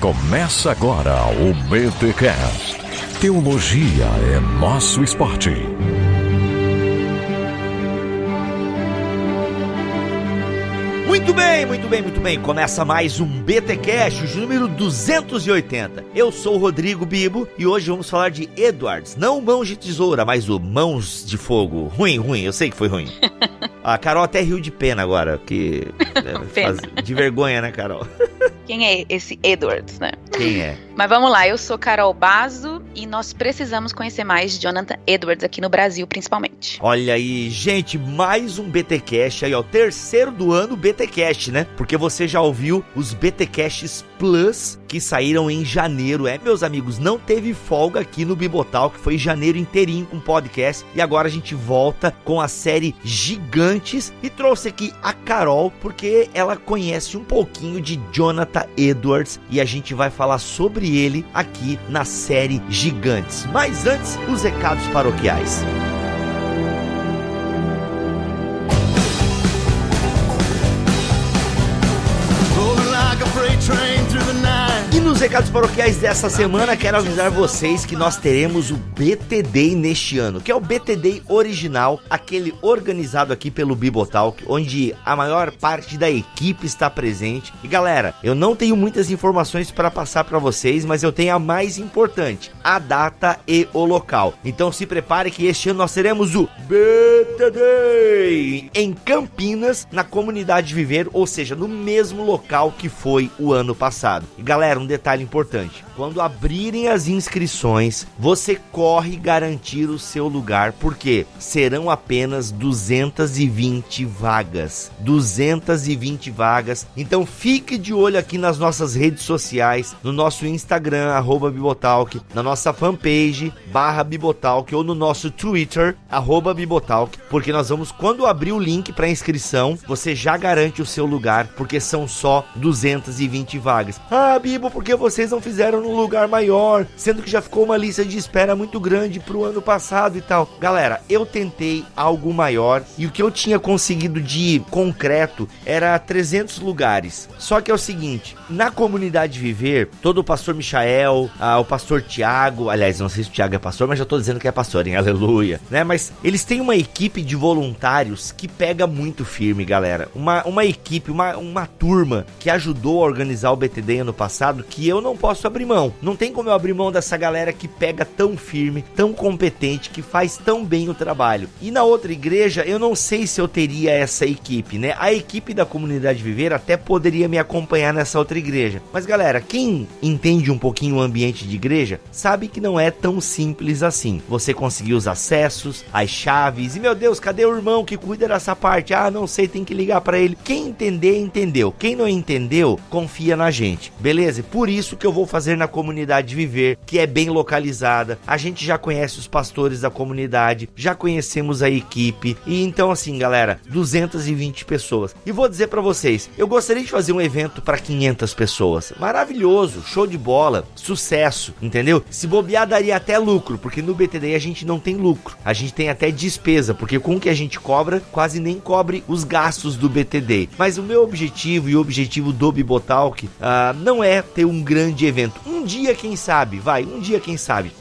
Começa agora o BTcast. Teologia é nosso esporte. Muito bem. Começa mais um BTcast, de número 280. Eu sou o Rodrigo Bibo e hoje vamos falar de Edwards. Não mãos de tesoura, mas o mãos de fogo. Ruim, eu sei que foi ruim. A Carol até riu de pena agora, que de vergonha, né, Carol? Quem é esse Edwards, né? Quem é? Mas vamos lá, eu sou Carol Basso e nós precisamos conhecer mais de Jonathan Edwards aqui no Brasil, principalmente. Olha aí, gente, mais um BTcast aí, ó, terceiro do ano BTcast, né? Porque você já ouviu os BTcasts Plus que saíram em janeiro, meus amigos, não teve folga aqui no Bibotalk, foi janeiro inteirinho com podcast e agora a gente volta com a série Gigantes e trouxe aqui a Carol porque ela conhece um pouquinho de Jonathan Edwards e a gente vai falar sobre ele aqui na série Gigantes. Mas antes, os recados paroquiais. E nos recados paroquiais dessa semana, quero avisar vocês que nós teremos o BT Day neste ano, que é o BT Day original, aquele organizado aqui pelo Bibotalk, onde a maior parte da equipe está presente. E galera, eu não tenho muitas informações para passar para vocês, mas eu tenho a mais importante, a data e o local. Então se prepare que este ano nós teremos o BT Day em Campinas, na Comunidade Viver, ou seja, no mesmo local que foi o ano passado. E galera, um detalhe importante, quando abrirem as inscrições, você corre garantir o seu lugar, porque serão apenas 220 vagas, 220 vagas, então fique de olho aqui nas nossas redes sociais, no nosso Instagram, @Bibotalk, na nossa fanpage, /Bibotalk, ou no nosso Twitter, @Bibotalk, porque nós vamos, quando abrir o link para inscrição, você já garante o seu lugar, porque são só 220 vagas. Ah, Bibo, por que vocês não fizeram num lugar maior, sendo que já ficou uma lista de espera muito grande pro ano passado e tal? Galera, eu tentei algo maior e o que eu tinha conseguido de concreto era 300 lugares. Só que é o seguinte, na Comunidade Viver, todo o pastor Michael, o pastor Tiago, aliás, não sei se o Tiago é pastor, mas já tô dizendo que é pastor, hein? Aleluia, né? Mas eles têm uma equipe de voluntários que pega muito firme, galera. Uma equipe, uma turma que ajudou a organizar o BTD ano passado, que eu não posso abrir mão. Não tem como eu abrir mão dessa galera que pega tão firme, tão competente, que faz tão bem o trabalho. E na outra igreja, eu não sei se eu teria essa equipe, né? A equipe da Comunidade Viver até poderia me acompanhar nessa outra igreja. Mas galera, quem entende um pouquinho o ambiente de igreja, sabe que não é tão simples assim. Você conseguir os acessos, as chaves, e meu Deus, cadê o irmão que cuida dessa parte? Ah, não sei, tem que ligar pra ele. Quem entender, entendeu. Quem não entendeu, confia na gente, beleza? Por isso que eu vou fazer na Comunidade Viver, que é bem localizada. A gente já conhece os pastores da comunidade, já conhecemos a equipe. E então assim, galera, 220 pessoas. E vou dizer pra vocês, eu gostaria de fazer um evento pra 500 pessoas. Maravilhoso, show de bola, sucesso, entendeu? Se bobear, daria até lucro, porque no BTD a gente não tem lucro. A gente tem até despesa, porque com o que a gente cobra, quase nem cobre os gastos do BTD. Mas o meu objetivo e o objetivo do Bibotalk não é ter um grande evento. Um dia, quem sabe,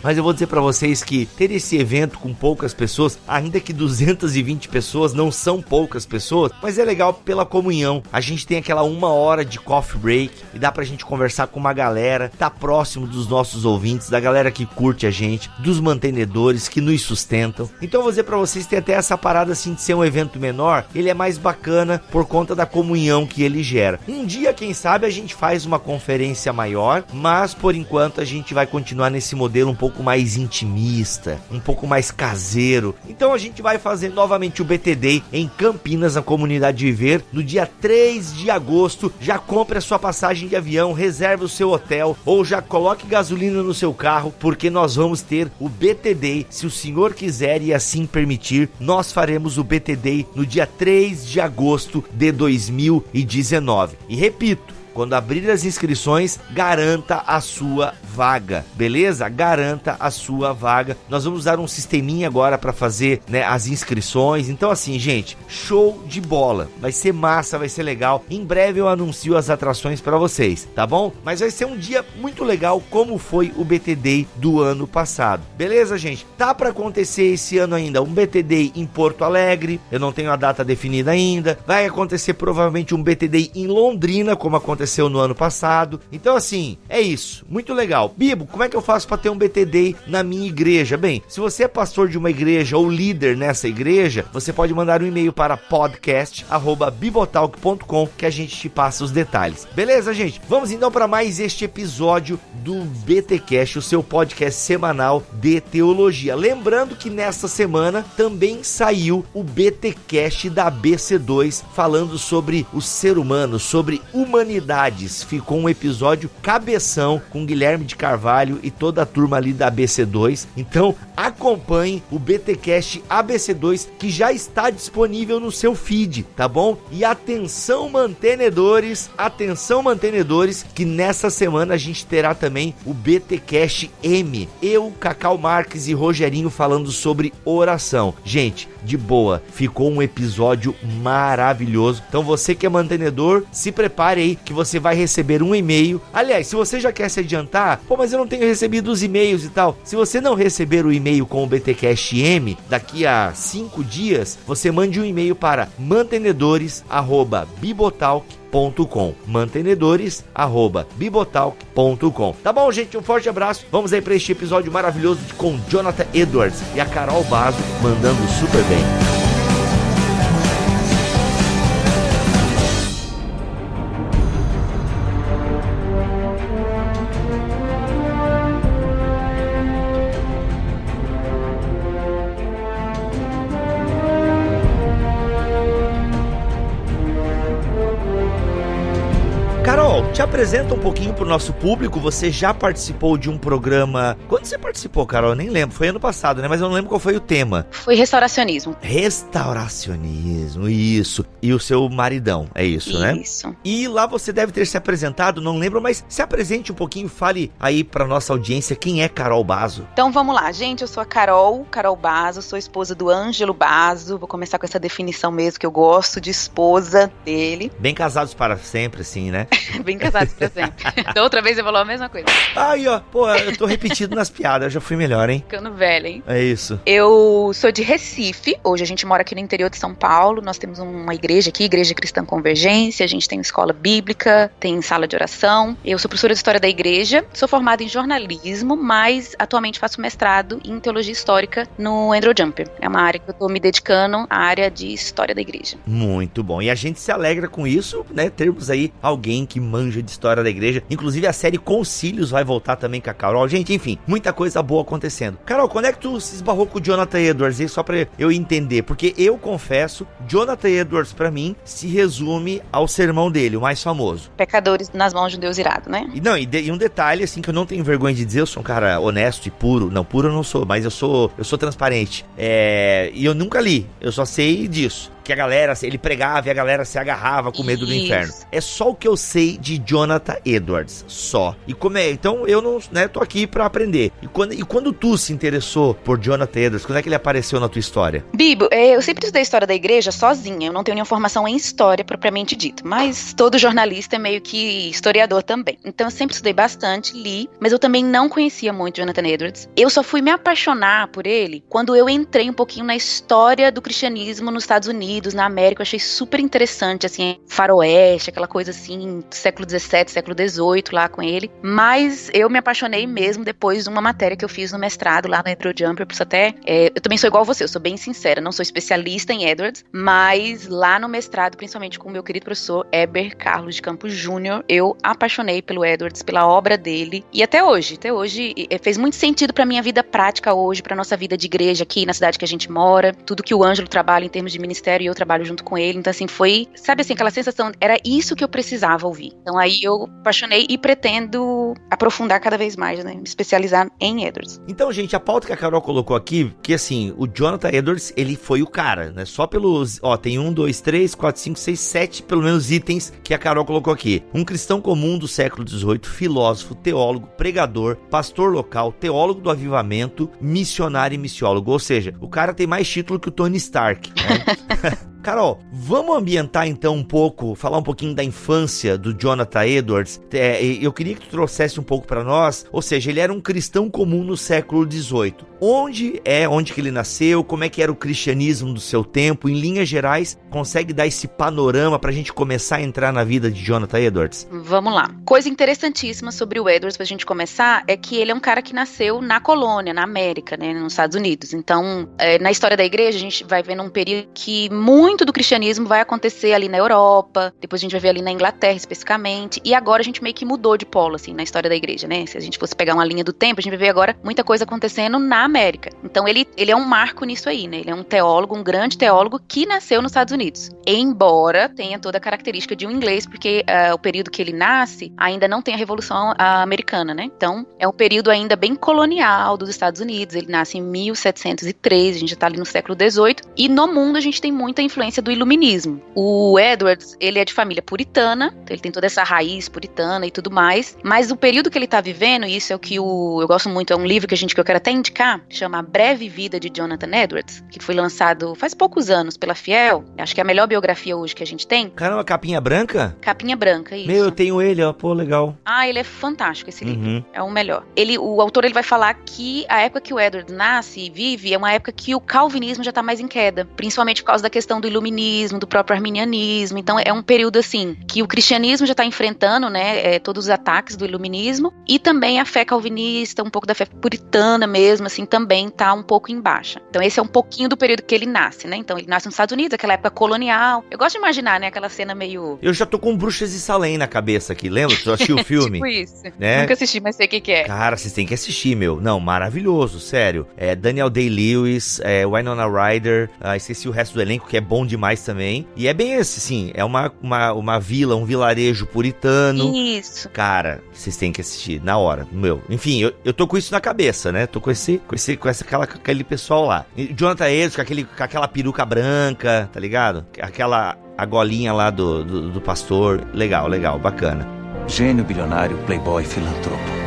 mas eu vou dizer pra vocês que ter esse evento com poucas pessoas, ainda que 220 pessoas não são poucas pessoas, mas é legal pela comunhão. A gente tem aquela 1 hora de coffee break e dá pra gente conversar com uma galera, tá próximo dos nossos ouvintes, da galera que curte a gente, dos mantenedores que nos sustentam. Então eu vou dizer pra vocês, tem até essa parada assim de ser um evento menor, ele é mais bacana por conta da comunhão que ele gera. Um dia, quem sabe, a gente faz uma conferência maior, mas por enquanto a gente vai continuar nesse modelo um pouco mais intimista, um pouco mais caseiro. Então a gente vai fazer novamente o BT Day em Campinas, na Comunidade Viver, no dia 3 de agosto. Já compre a sua passagem de avião, reserve o seu hotel ou já coloque gasolina no seu carro, porque nós vamos ter o BT Day, se o senhor quiser e assim permitir. Nós faremos o BT Day no dia 3 de agosto de 2019. E repito, quando abrir as inscrições, garanta a sua vaga, beleza? Garanta a sua vaga. Nós vamos usar um sisteminha agora para fazer, né, as inscrições. Então assim, gente, show de bola. Vai ser massa, vai ser legal. Em breve eu anuncio as atrações para vocês, tá bom? Mas vai ser um dia muito legal, como foi o BT Day do ano passado. Beleza, gente? Tá para acontecer esse ano ainda um BT Day em Porto Alegre. Eu não tenho a data definida ainda. Vai acontecer provavelmente um BT Day em Londrina, como aconteceu no ano passado. Então assim, é isso. Muito legal. Bibo, como é que eu faço para ter um BT Day na minha igreja? Bem, se você é pastor de uma igreja ou líder nessa igreja, você pode mandar um e-mail para podcast@bibotalk.com que a gente te passa os detalhes. Beleza, gente? Vamos então para mais este episódio do BTcast, o seu podcast semanal de teologia. Lembrando que nesta semana também saiu o BTcast da BC2, falando sobre o ser humano, sobre humanidades. Ficou um episódio cabeção com Guilherme de Carvalho e toda a turma ali da BC2. Então acompanhe o BTcast ABC2, que já está disponível no seu feed, tá bom? E atenção mantenedores, que nessa semana a gente terá também o BTcast M. Eu, Cacau Marques e Rogerinho falando sobre oração. Gente, de boa, ficou um episódio maravilhoso. Então você que é mantenedor, se prepare aí que você vai receber um e-mail. Aliás, se você já quer se adiantar, mas eu não tenho recebido os e-mails e tal. Se você não receber o e-mail com o BTcast M daqui a 5 dias, você mande um e-mail para mantenedores@bibotalk.com, mantenedores@bibotalk.com. Tá bom, gente? Um forte abraço. Vamos aí para este episódio maravilhoso com Jonathan Edwards e a Carol Bazo mandando super bem. Te apresenta um pouquinho pro nosso público. Você já participou de um programa... Quando você participou, Carol? Eu nem lembro. Foi ano passado, né? Mas eu não lembro qual foi o tema. Foi restauracionismo. Restauracionismo, isso. E o seu maridão, é isso, né? Isso. E lá você deve ter se apresentado, não lembro, mas se apresente um pouquinho, fale aí pra nossa audiência quem é Carol Bazo. Então vamos lá, gente. Eu sou a Carol Bazo, sou esposa do Ângelo Bazo. Vou começar com essa definição mesmo, que eu gosto de esposa dele. Bem casados para sempre, assim, né? Bem casados pra sempre. Da outra vez você falou a mesma coisa. Aí, ó, pô, eu tô repetindo nas piadas, eu já fui melhor, hein? Ficando velha, hein? É isso. Eu sou de Recife, hoje a gente mora aqui no interior de São Paulo, nós temos uma igreja aqui, Igreja Cristã Convergência, a gente tem uma escola bíblica, tem sala de oração. Eu sou professora de História da Igreja, sou formada em jornalismo, mas atualmente faço mestrado em Teologia Histórica no Andrew Jumper. É uma área que eu tô me dedicando à área de História da Igreja. Muito bom, e a gente se alegra com isso, né, termos aí alguém que manja de História da Igreja. Inclusive a série Concílios vai voltar também com a Carol. Gente, enfim, muita coisa boa acontecendo. Carol, quando é que tu se esbarrou com o Jonathan Edwards? E só pra eu entender, porque eu confesso, Jonathan Edwards pra mim se resume ao sermão dele, o mais famoso. Pecadores nas mãos de um Deus irado, né? E um detalhe, assim, que eu não tenho vergonha de dizer, eu sou um cara honesto e puro. Não, puro eu não sou, mas eu sou transparente. E eu nunca li, eu só sei disso. Que a galera, ele pregava e a galera se agarrava com medo do inferno. É só o que eu sei de Jonathan Edwards, só. E como é, então eu não, né, tô aqui pra aprender. E quando tu se interessou por Jonathan Edwards, quando é que ele apareceu na tua história? Bibo, eu sempre estudei história da igreja sozinha, eu não tenho nenhuma formação em história propriamente dito, mas todo jornalista é meio que historiador também. Então eu sempre estudei bastante, li, mas eu também não conhecia muito Jonathan Edwards. Eu só fui me apaixonar por ele quando eu entrei um pouquinho na história do cristianismo nos Estados Unidos, na América. Eu achei super interessante, assim, faroeste, aquela coisa assim, século XVII, século XVIII lá com ele, mas eu me apaixonei mesmo depois de uma matéria que eu fiz no mestrado lá no Andrew Jumper. Eu também sou igual a você, eu sou bem sincera, não sou especialista em Edwards, mas lá no mestrado, principalmente com o meu querido professor Heber Carlos de Campos Júnior, eu apaixonei pelo Edwards, pela obra dele, e até hoje fez muito sentido pra minha vida prática hoje, pra nossa vida de igreja aqui na cidade que a gente mora, tudo que o Ângelo trabalha em termos de ministério, missionário e eu trabalho junto com ele. Então, assim, foi, sabe assim, aquela sensação, era isso que eu precisava ouvir. Então, aí eu apaixonei e pretendo aprofundar cada vez mais, né? Me especializar em Edwards. Então, gente, a pauta que a Carol colocou aqui, que assim, o Jonathan Edwards, ele foi o cara, né? Só pelos, tem 1, 2, 3, 4, 5, 6, 7, pelo menos itens que a Carol colocou aqui. Um cristão comum do século XVIII, filósofo, teólogo, pregador, pastor local, teólogo do avivamento, missionário e missiólogo. Ou seja, o cara tem mais título que o Tony Stark, né? Carol, vamos ambientar então um pouco, falar um pouquinho da infância do Jonathan Edwards. Eu queria que tu trouxesse um pouco para nós, ou seja, ele era um cristão comum no século XVIII. Onde que ele nasceu, como é que era o cristianismo do seu tempo, em linhas gerais, consegue dar esse panorama pra gente começar a entrar na vida de Jonathan Edwards? Vamos lá. Coisa interessantíssima sobre o Edwards pra gente começar é que ele é um cara que nasceu na colônia, na América, né, nos Estados Unidos. Então, na história da igreja, a gente vai vendo um período que muito do cristianismo vai acontecer ali na Europa, depois a gente vai ver ali na Inglaterra especificamente, e agora a gente meio que mudou de polo, assim, na história da igreja, né? Se a gente fosse pegar uma linha do tempo, a gente vai ver agora muita coisa acontecendo na América. Então ele é um marco nisso aí, né? Ele é um teólogo, um grande teólogo que nasceu nos Estados Unidos. Embora tenha toda a característica de um inglês, porque o período que ele nasce ainda não tem a Revolução Americana, né? Então é um período ainda bem colonial dos Estados Unidos. Ele nasce em 1703, a gente já tá ali no século XVIII, e no mundo a gente tem muita influência do iluminismo. O Edwards, ele é de família puritana, então ele tem toda essa raiz puritana e tudo mais, mas o período que ele tá vivendo, e isso é o que eu gosto muito, é um livro que eu quero até indicar, chama A Breve Vida de Jonathan Edwards, que foi lançado faz poucos anos pela Fiel, acho que é a melhor biografia hoje que a gente tem. Caramba, capinha branca? Capinha branca, isso. Meu, eu tenho ele, ó, pô, legal. Ele é fantástico esse livro, é o melhor. O autor ele vai falar que a época que o Edwards nasce e vive é uma época que o calvinismo já tá mais em queda, principalmente por causa da questão do iluminismo, do próprio arminianismo. Então é um período assim que o cristianismo já tá enfrentando, né, todos os ataques do iluminismo, e também a fé calvinista, um pouco da fé puritana mesmo, assim, também tá um pouco em baixa. Então esse é um pouquinho do período que ele nasce, né? Então ele nasce nos Estados Unidos, aquela época colonial. Eu gosto de imaginar, né, aquela cena meio... Eu já tô com Bruxas de Salem na cabeça aqui, lembra? Tu assistiu o filme? Tipo isso. Né? Nunca assisti, mas sei o que é. Cara, vocês têm que assistir, meu. Não, maravilhoso, sério. Daniel Day-Lewis, Winona Ryder, esqueci o resto do elenco, que é bom demais também. E é bem esse, sim, é uma vila, um vilarejo puritano. Isso. Cara, vocês têm que assistir, na hora, meu. Enfim, eu tô com isso na cabeça, né? Tô com aquele pessoal lá. E Jonathan Edwards com aquela peruca branca, tá ligado? A golinha lá do pastor. Legal, bacana. Gênio, bilionário, playboy, filantropo.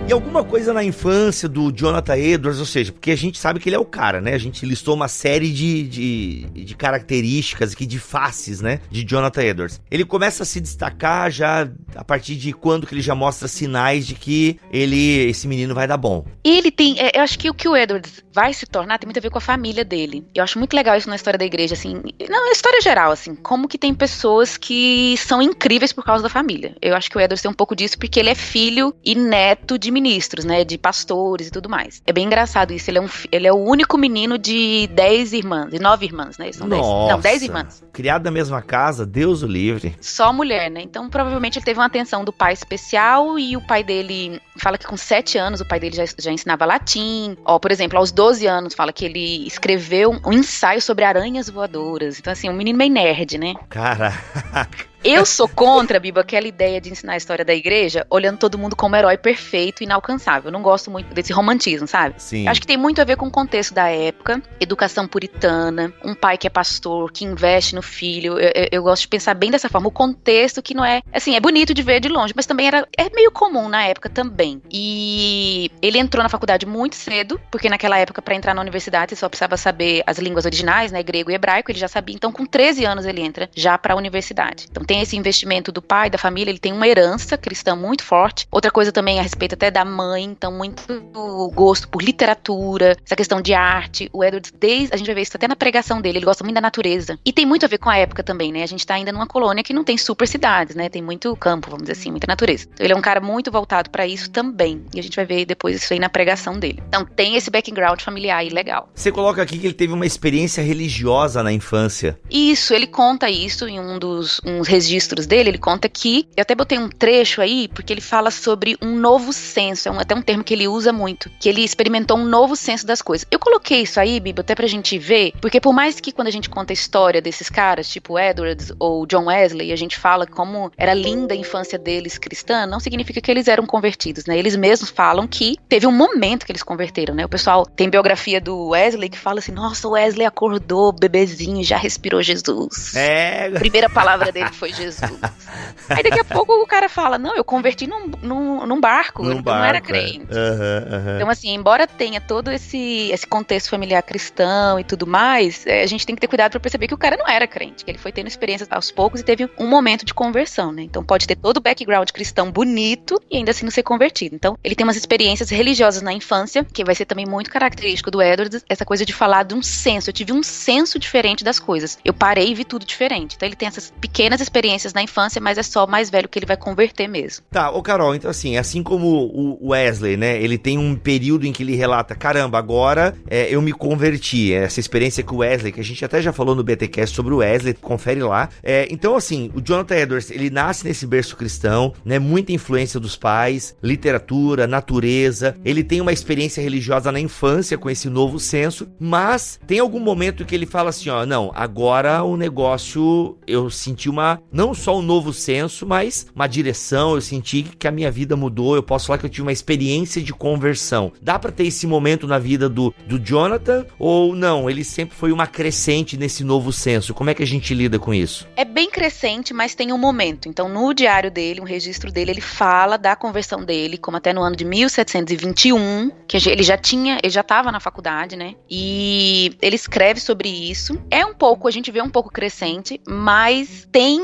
E alguma coisa na infância do Jonathan Edwards, ou seja, porque a gente sabe que ele é o cara, né? A gente listou uma série de características aqui, de faces, né? De Jonathan Edwards. Ele começa a se destacar já a partir de quando que ele já mostra sinais de que esse menino vai dar bom. Ele tem, eu acho que o que o Edwards vai se tornar tem muito a ver com a família dele. Eu acho muito legal isso na história da igreja, assim, na história geral, assim, como que tem pessoas que são incríveis por causa da família. Eu acho que o Edwards tem um pouco disso porque ele é filho e neto de ministros, né, de pastores e tudo mais. É bem engraçado isso, ele é o único menino de 10 irmãs, de 9 irmãs, né, são 10 irmãs. Criado na mesma casa, Deus o livre. Só mulher, né, então provavelmente ele teve uma atenção do pai especial, e o pai dele fala que com 7 anos o pai dele já ensinava latim. Por exemplo, aos 12 anos fala que ele escreveu um ensaio sobre aranhas voadoras. Então assim, um menino meio nerd, né. Caraca. Eu sou contra, Biba, aquela ideia de ensinar a história da igreja olhando todo mundo como herói perfeito e inalcançável. Eu não gosto muito desse romantismo, sabe? Sim. Acho que tem muito a ver com o contexto da época, educação puritana, um pai que é pastor, que investe no filho. Eu gosto de pensar bem dessa forma. O contexto que não é... Assim, é bonito de ver de longe, mas também é meio comum na época também. E ele entrou na faculdade muito cedo, porque naquela época, para entrar na universidade, você só precisava saber as línguas originais, né? Grego e hebraico, ele já sabia. Então, com 13 anos, ele entra já para a universidade. Então, tem esse investimento do pai, da família, ele tem uma herança cristã muito forte. Outra coisa também a respeito até da mãe, então muito gosto por literatura, essa questão de arte. O Edwards, a gente vai ver isso até na pregação dele, ele gosta muito da natureza. E tem muito a ver com a época também, né? A gente tá ainda numa colônia que não tem super cidades, né? Tem muito campo, vamos dizer assim, muita natureza. Então ele é um cara muito voltado pra isso também. E a gente vai ver depois isso aí na pregação dele. Então tem esse background familiar aí legal. Você coloca aqui que ele teve uma experiência religiosa na infância. Isso, ele conta isso em uns registros registros dele, ele conta que, eu até botei um trecho aí, porque ele fala sobre um novo senso, até um termo que ele usa muito, que ele experimentou um novo senso das coisas. Eu coloquei isso aí, Bibo, até pra gente ver, porque por mais que quando a gente conta a história desses caras, tipo Edwards ou John Wesley, a gente fala como era linda a infância deles cristã, não significa que eles eram convertidos, né? Eles mesmos falam que teve um momento que eles converteram, né? O pessoal tem biografia do Wesley que fala assim, nossa, o Wesley acordou, bebezinho, já respirou Jesus. A primeira palavra dele foi Jesus. Aí daqui a pouco o cara fala, não, eu converti num barco, eu não era crente. Então assim, embora tenha todo esse contexto familiar cristão e tudo mais, a gente tem que ter cuidado pra perceber que o cara não era crente, que ele foi tendo experiências aos poucos e teve um momento de conversão, né? Então pode ter todo o background cristão bonito e ainda assim não ser convertido. Então ele tem umas experiências religiosas na infância, que vai ser também muito característico do Edwards, essa coisa de falar de um senso. Eu tive um senso diferente das coisas. Eu parei e vi tudo diferente. Então ele tem essas pequenas experiências na infância, mas é só o mais velho que ele vai converter mesmo. Tá, ô Carol, então assim como o Wesley, né, ele tem um período em que ele relata, caramba, agora eu me converti, essa experiência com o Wesley, que a gente até já falou no BTcast sobre o Wesley, confere lá. Então assim, o Jonathan Edwards, ele nasce nesse berço cristão, né, muita influência dos pais, literatura, natureza, ele tem uma experiência religiosa na infância com esse novo senso, mas tem algum momento que ele fala assim, ó, não, agora o negócio, eu senti não só um novo senso, mas uma direção, eu senti que a minha vida mudou, eu posso falar que eu tive uma experiência de conversão. Dá pra ter esse momento na vida do Jonathan, ou não, ele sempre foi uma crescente nesse novo senso? Como é que a gente lida com isso? É bem crescente, mas tem um momento. Então no diário dele, um registro dele, ele fala da conversão dele, como até no ano de 1721, que ele já estava na faculdade, né? E ele escreve sobre isso. A gente vê um pouco crescente, mas tem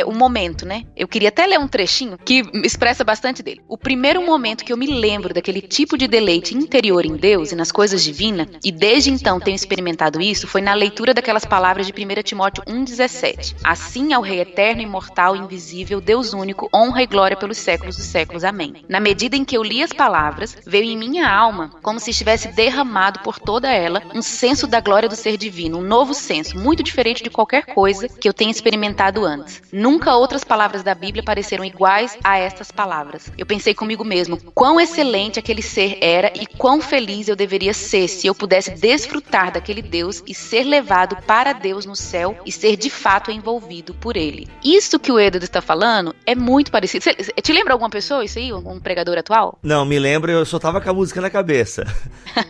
um momento, né? Eu queria até ler um trechinho que expressa bastante dele. O primeiro momento que eu me lembro daquele tipo de deleite interior em Deus e nas coisas divinas, e desde então tenho experimentado isso, foi na leitura daquelas palavras de 1 Timóteo 1,17. Assim ao Rei eterno, imortal, invisível, Deus único, honra e glória pelos séculos dos séculos. Amém. Na medida em que eu li as palavras, veio em minha alma, como se estivesse derramado por toda ela, um senso da glória do ser divino, um novo senso, muito diferente de qualquer coisa que eu tenha experimentado antes. Nunca outras palavras da Bíblia pareceram iguais a estas palavras. Eu pensei comigo mesmo, quão excelente aquele ser era e quão feliz eu deveria ser se eu pudesse desfrutar daquele Deus e ser levado para Deus no céu e ser de fato envolvido por ele. Isso que o Edwards está falando é muito parecido. Te lembra alguma pessoa isso aí? Um pregador atual? Não, me lembro, eu só tava com a música na cabeça.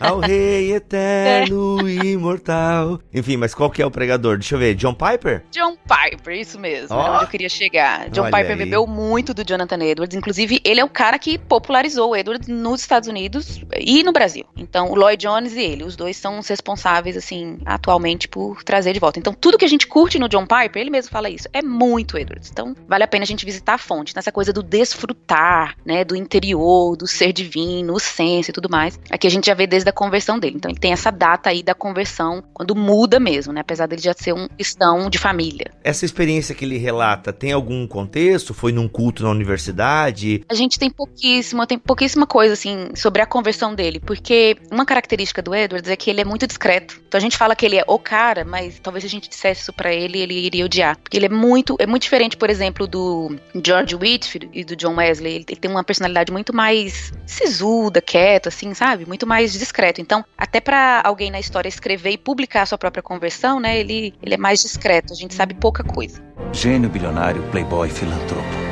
Ao Rei eterno e imortal. Enfim, mas qual que é o pregador? Deixa eu ver, John Piper? John Piper, isso mesmo, é onde eu queria chegar. John Piper bebeu muito do Jonathan Edwards, inclusive ele é o cara que popularizou o Edwards nos Estados Unidos e no Brasil. Então o Lloyd Jones e ele, os dois são os responsáveis, assim, atualmente por trazer de volta. Então tudo que a gente curte no John Piper, ele mesmo fala isso, é muito Edwards. Então vale a pena a gente visitar a fonte, nessa coisa do desfrutar, né, do interior, do ser divino, o senso e tudo mais. Aqui a gente já vê desde a conversão dele. Então ele tem essa data aí da conversão, quando muda mesmo, né, apesar dele já ser um cristão de família. Essa experiência que ele relata, tem algum contexto? Foi num culto na universidade? A gente tem pouquíssima coisa, assim, sobre a conversão dele, porque uma característica do Edwards é que ele é muito discreto. Então a gente fala que ele é o cara, mas talvez se a gente dissesse isso pra ele, ele iria odiar. Porque ele é muito diferente, por exemplo, do George Whitefield e do John Wesley. Ele tem uma personalidade muito mais sisuda, quieta, assim, sabe? Muito mais discreto. Então, até pra alguém na história escrever e publicar a sua própria conversão, né, ele é mais discreto. A gente sabe pouca coisa. Gênio bilionário, playboy, filantropo.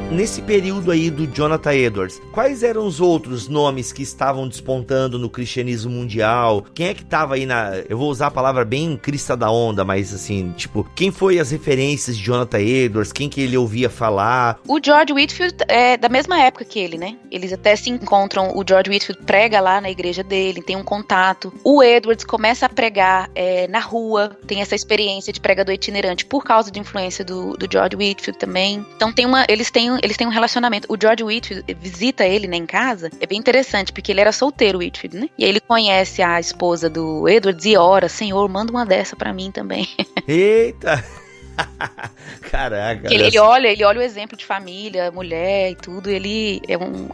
Nesse período aí do Jonathan Edwards, quais eram os outros nomes que estavam despontando no cristianismo mundial? Quem é que tava aí eu vou usar a palavra bem crista da onda, mas assim, tipo, quem foi as referências de Jonathan Edwards? Quem que ele ouvia falar? O George Whitefield é da mesma época que ele, né? Eles até se encontram, o George Whitefield prega lá na igreja dele, tem um contato. O Edwards começa a pregar na rua, tem essa experiência de pregador itinerante por causa de influência do George Whitefield também. Então eles têm um relacionamento. O George Whitefield visita ele, né, em casa. É bem interessante, porque ele era solteiro, Whitefield, né? E aí ele conhece a esposa do Edwards e ora, Senhor, manda uma dessa pra mim também. Eita! Caraca. Ele olha o exemplo de família, mulher e tudo, ele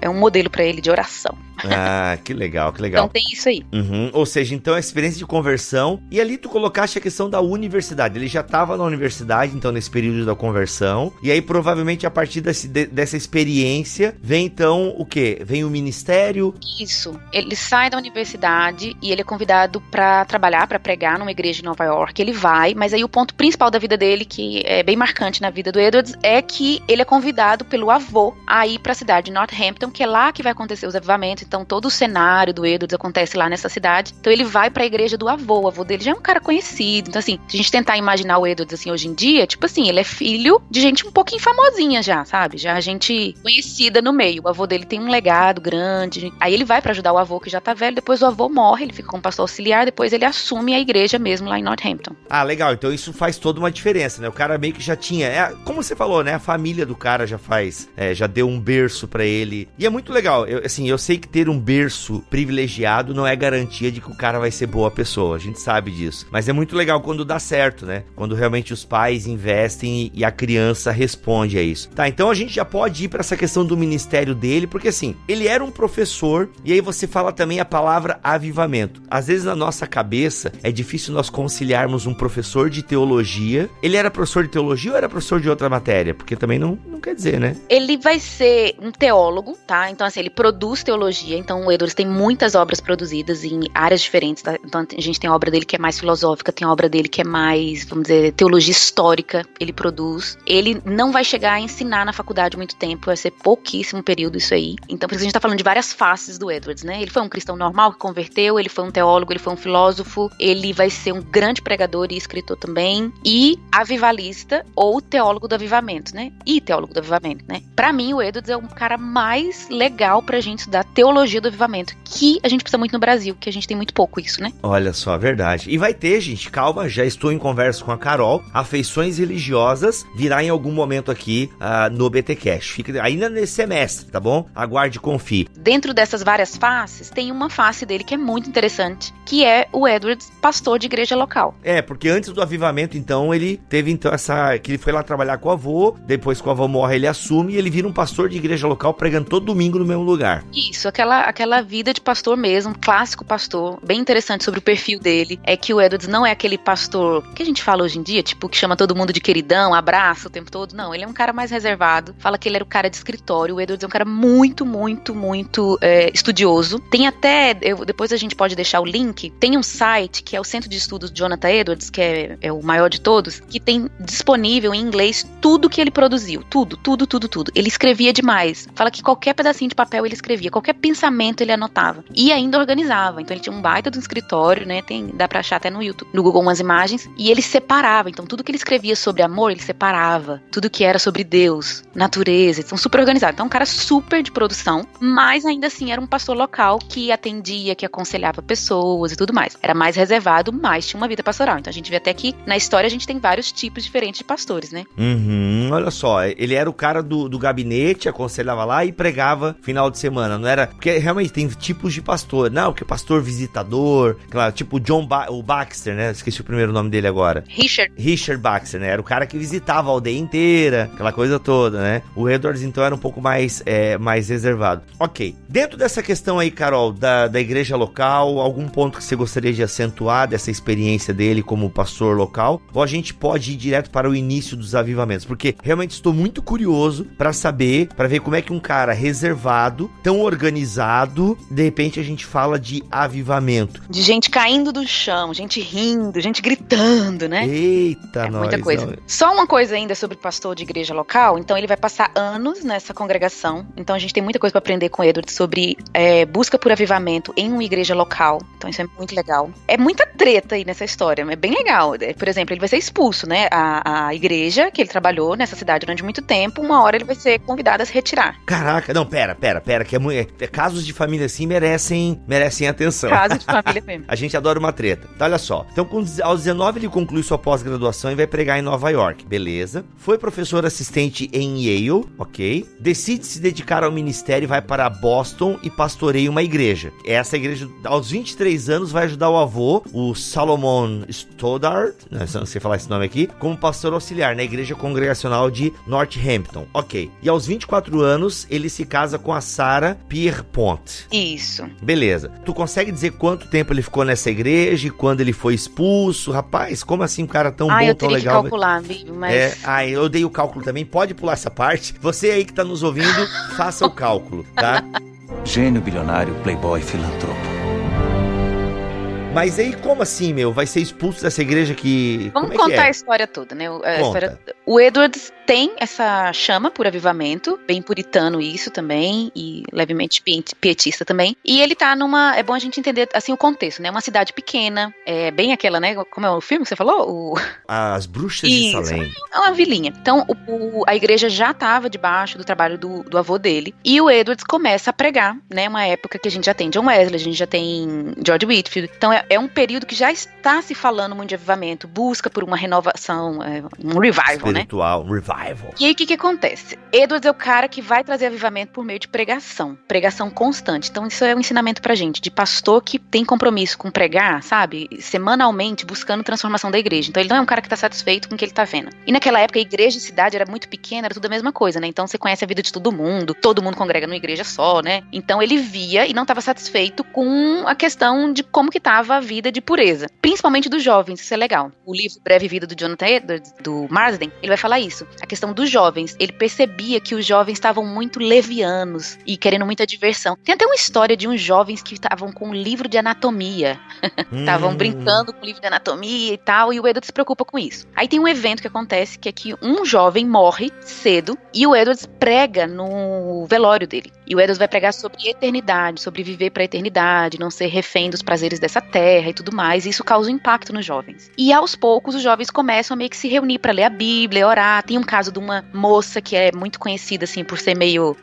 é um modelo pra ele de oração. Ah, que legal, que legal. Então tem isso aí. Uhum. Ou seja, então a experiência de conversão, e ali tu colocaste a questão da universidade, ele já estava na universidade, então nesse período da conversão, e aí provavelmente a partir dessa experiência, vem então o quê? Vem o ministério? Isso, ele sai da universidade e ele é convidado pra trabalhar, pra pregar numa igreja em Nova York, ele vai, mas aí o ponto principal da vida dele, que é bem marcante na vida do Edwards, é que ele é convidado pelo avô a ir pra cidade de Northampton, que é lá que vai acontecer os avivamentos. Então todo o cenário do Edwards acontece lá nessa cidade. Então ele vai pra igreja do avô. O avô dele já é um cara conhecido. Então assim, se a gente tentar imaginar o Edwards assim hoje em dia, tipo assim, ele é filho de gente um pouquinho famosinha já, sabe? Já gente conhecida no meio. O avô dele tem um legado grande. Aí ele vai pra ajudar o avô que já tá velho. Depois o avô morre, ele fica como pastor auxiliar. Depois ele assume a igreja mesmo lá em Northampton. Ah, legal. Então isso faz toda uma diferença, né? O cara meio que já tinha, como você falou, né? A família do cara já faz, já deu um berço pra ele. E é muito legal. Eu sei que ter um berço privilegiado não é garantia de que o cara vai ser boa pessoa, a gente sabe disso. Mas é muito legal quando dá certo, né? Quando realmente os pais investem e a criança responde a isso. Tá, então a gente já pode ir pra essa questão do ministério dele, porque assim, ele era um professor, e aí você fala também a palavra avivamento. Às vezes na nossa cabeça é difícil nós conciliarmos um professor de teologia. Ele era professor de teologia ou era professor de outra matéria? Porque também não quer dizer, né? Ele vai ser um teólogo, tá? Então assim, ele produz teologia. Então o Edwards tem muitas obras produzidas em áreas diferentes, tá? Então a gente tem a obra dele que é mais filosófica, tem a obra dele que é mais, vamos dizer, teologia histórica, ele produz. Ele não vai chegar a ensinar na faculdade muito tempo, vai ser pouquíssimo período isso aí. Então por isso a gente tá falando de várias faces do Edwards, né? Ele foi um cristão normal que converteu, ele foi um teólogo, ele foi um filósofo, ele vai ser um grande pregador e escritor também, e avivalista ou teólogo do avivamento, né? E teólogo do avivamento, né? Pra mim, o Edwards é um cara mais legal pra gente estudar teologia do avivamento, que a gente precisa muito no Brasil, que a gente tem muito pouco isso, né? Olha só, verdade. E vai ter, gente, calma, já estou em conversa com a Carol, Afeições Religiosas virá em algum momento aqui no BTcast. Fica ainda nesse semestre, tá bom? Aguarde e confie. Dentro dessas várias faces, tem uma face dele que é muito interessante, que é o Edwards, pastor de igreja local. Porque antes do avivamento, então, ele teve então que ele foi lá trabalhar com o avô, depois que o avô morre, ele assume e ele vira um pastor de igreja local pregando todo domingo no mesmo lugar. Isso, aquela vida de pastor mesmo, clássico pastor, bem interessante sobre o perfil dele, é que o Edwards não é aquele pastor que a gente fala hoje em dia, tipo, que chama todo mundo de queridão, abraça o tempo todo, não, ele é um cara mais reservado, fala que ele era o cara de escritório, o Edwards é um cara muito, muito, muito estudioso, tem até, depois a gente pode deixar o link, tem um site que é o Centro de Estudos Jonathan Edwards, que é o maior de todos, que tem disponível em inglês tudo que ele produziu, tudo, ele escrevia demais, fala que qualquer pedacinho de papel ele escrevia, qualquer pensamento ele anotava, e ainda organizava, então ele tinha um baita de um escritório, né, dá pra achar até no YouTube, no Google umas imagens, e ele separava, então tudo que ele escrevia sobre amor, ele separava, tudo que era sobre Deus, natureza, então super organizado, então um cara super de produção, mas ainda assim era um pastor local que atendia, que aconselhava pessoas e tudo mais, era mais reservado, mas tinha uma vida pastoral, então a gente vê até que na história a gente tem vários tipos diferentes de pastores, né? Olha só, ele era o cara do gabinete, aconselhava lá e pregava final de semana, não era? Porque realmente tem tipos de pastor, não, porque pastor visitador, claro, tipo o Baxter, né? Esqueci o primeiro nome dele agora. Richard Baxter, né? Era o cara que visitava a aldeia inteira, aquela coisa toda, né? O Edwards, então, era um pouco mais reservado. Ok. Dentro dessa questão aí, Carol, da igreja local, algum ponto que você gostaria de acentuar dessa experiência dele como pastor local? Ou a gente pode ir direto para o início dos avivamentos? Porque realmente estou muito curioso para saber, para ver como é que um cara reservado, tão organizado, de repente a gente fala de avivamento. De gente caindo do chão, gente rindo, gente gritando, né? Eita, nós. Muita coisa. Não. Só uma coisa ainda sobre o pastor de igreja local, então ele vai passar anos nessa congregação, então a gente tem muita coisa para aprender com o Edwards sobre busca por avivamento em uma igreja local, então isso é muito legal. É muita treta aí nessa história, é bem legal. Por exemplo, ele vai ser expulso, né? A igreja que ele trabalhou nessa cidade durante muito tempo, uma hora ele vai ser convidado a se retirar. Caraca, não, pera, que casos de família assim merecem atenção. Casos de família mesmo. A gente adora uma treta. Então, olha só. Então, aos 19 ele conclui sua pós-graduação e vai pregar em Nova York, beleza. Foi professor assistente em Yale, ok. Decide se dedicar ao ministério e vai para Boston e pastoreia uma igreja. Essa igreja, aos 23 anos, vai ajudar o avô, o Salomon Stoddard, não sei falar esse nome aqui, como pastor auxiliar na igreja congregacional de Northampton. Ok. E aos 24 anos, ele se casa com a Sarah Pierpont. Isso. Beleza. Tu consegue dizer quanto tempo ele ficou nessa igreja e quando ele foi expulso? Rapaz, como assim um cara tão bom, eu tão teria legal? que calcular, amigo, mas... Eu dei o cálculo também. Pode pular essa parte. Você aí que tá nos ouvindo, faça o cálculo, tá? Gênio bilionário, playboy, filantropo. Mas aí, como assim, meu? Vai ser expulso dessa igreja que... Vamos como é contar que é? a história toda, né? Conta. O Edwards tem essa chama por avivamento, bem puritano isso também, e levemente pietista também. E ele tá numa... É bom a gente entender, assim, o contexto, né? Uma cidade pequena, bem aquela, né? Como é o filme que você falou? As Bruxas de Salem. É uma vilinha. Então, a igreja já estava debaixo do trabalho do avô dele. E o Edwards começa a pregar, né? Uma época que a gente já tem John Wesley, a gente já tem George Whitefield. Então, é um período que já está se falando muito de avivamento, busca por uma renovação, um revival, espiritual, né? Revival. E aí, o que acontece? Edwards é o cara que vai trazer avivamento por meio de pregação constante. Então, isso é um ensinamento pra gente, de pastor que tem compromisso com pregar, sabe? Semanalmente, buscando transformação da igreja. Então, ele não é um cara que tá satisfeito com o que ele tá vendo. E naquela época, a igreja e cidade era muito pequena, era tudo a mesma coisa, né? Então, você conhece a vida de todo mundo congrega numa igreja só, né? Então, ele via e não estava satisfeito com a questão de como que tava a vida de pureza. Principalmente dos jovens, isso é legal. O livro Breve Vida do Jonathan Edwards, do Marsden, ele vai falar isso. A questão dos jovens. Ele percebia que os jovens estavam muito levianos e querendo muita diversão. Tem até uma história de uns jovens que estavam com um livro de anatomia. Estavam brincando com o livro de anatomia e tal, e o Edwards se preocupa com isso. Aí tem um evento que acontece, que é que um jovem morre cedo e o Edwards prega no velório dele. E o Edwards vai pregar sobre eternidade, sobre viver para a eternidade, não ser refém dos prazeres dessa terra e tudo mais. E isso causa um impacto nos jovens. E aos poucos os jovens começam a meio que se reunir para ler a Bíblia, orar. Tem um caso de uma moça que é muito conhecida assim por ser meio